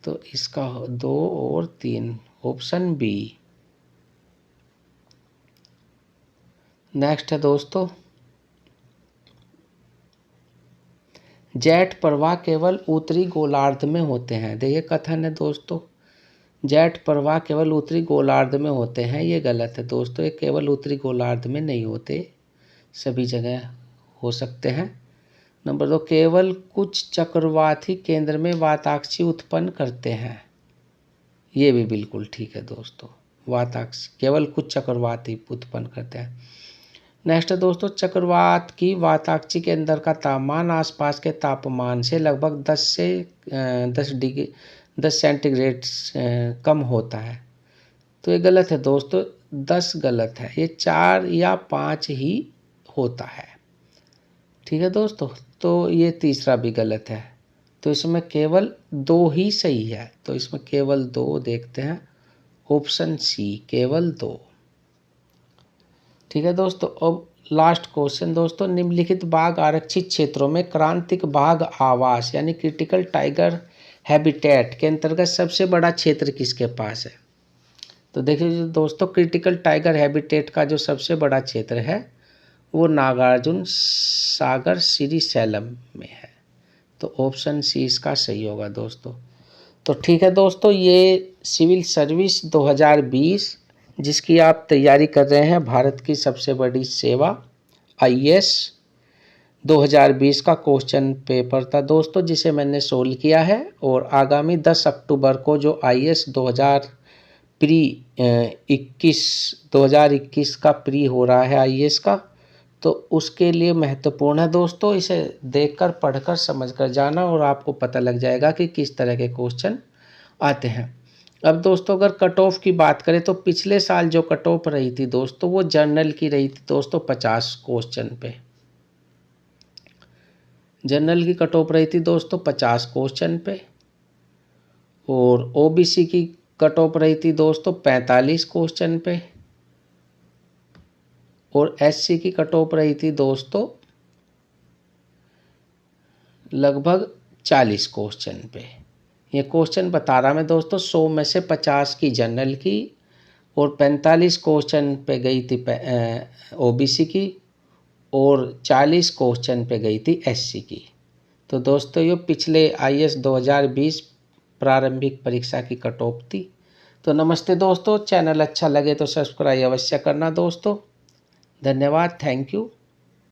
तो इसका 2 और 3 ऑप्शन बी। नेक्स्ट है दोस्तों, जेट प्रवाह केवल उत्तरी गोलार्ध में होते हैं। देखिए कथन है दोस्तों, जेट प्रवाह केवल उत्तरी गोलार्ध में होते हैं। ये गलत है दोस्तों, ये केवल उत्तरी गोलार्ध में नहीं होते, सभी जगह हो सकते हैं। नंबर 2, केवल कुछ चक्रवाती केंद्र में वाताक्षी उत्पन्न करते हैं। ये भी बिल्कुल ठीक है दोस्तों, वाताक्षी केवल कुछ चक्रवाती उत्पन्न करते हैं। नेक्स्ट है दोस्तों, चक्रवात की वाताक्षी के अंदर का तापमान आसपास के तापमान से लगभग 10 सेंटीग्रेड कम होता है। तो ये गलत है दोस्तों, 10 गलत है, ये 4 या 5 ही होता है। ठीक है दोस्तों, तो ये तीसरा भी गलत है, तो इसमें केवल 2 ही सही है। तो इसमें केवल 2 देखते हैं, ऑप्शन सी केवल 2। ठीक है दोस्तों, अब लास्ट क्वेश्चन दोस्तों, निम्नलिखित बाघ आरक्षित क्षेत्रों में क्रांतिक बाघ आवास यानी क्रिटिकल टाइगर हैबिटेट के अंतर्गत सबसे बड़ा क्षेत्र किसके पास है। तो देखिए दोस्तों, क्रिटिकल टाइगर हैबिटेट का जो सबसे बड़ा क्षेत्र है वो नागार्जुन सागर श्रीशैलम में है। तो ऑप्शन सी इसका सही होगा दोस्तों। तो ठीक है दोस्तों, ये सिविल सर्विस 2020 जिसकी आप तैयारी कर रहे हैं, भारत की सबसे बड़ी सेवा IAS 2020 का क्वेश्चन पेपर था दोस्तों, जिसे मैंने सोल्व किया है। और आगामी 10 अक्टूबर को जो IAS 2021 का प्री हो रहा है IAS का, तो उसके लिए महत्वपूर्ण है दोस्तों। इसे देखकर पढ़कर समझकर जाना और आपको पता लग जाएगा कि किस तरह के क्वेश्चन आते हैं। अब दोस्तों अगर कट ऑफ की बात करें तो पिछले साल जो कट ऑफ रही थी दोस्तों वो जनरल की रही थी दोस्तों 50 क्वेश्चन पे। जनरल की कट ऑफ रही थी दोस्तों 50 क्वेश्चन पे, और OBC की कट ऑफ रही थी दोस्तों 45 क्वेश्चन पे, और SC की कट ऑफ रही थी दोस्तों लगभग 40 क्वेश्चन पे। ये क्वेश्चन बता रहा मैं दोस्तों, 100 में से 50 की जनरल की और 45 क्वेश्चन पे गई थी OBC की, और 40 क्वेश्चन पे गई थी SC की। तो दोस्तों ये पिछले IAS 2020 प्रारंभिक परीक्षा की कट ऑफ थी। तो नमस्ते दोस्तों, चैनल अच्छा लगे तो सब्सक्राइब अवश्य करना दोस्तों। धन्यवाद, थैंक यू।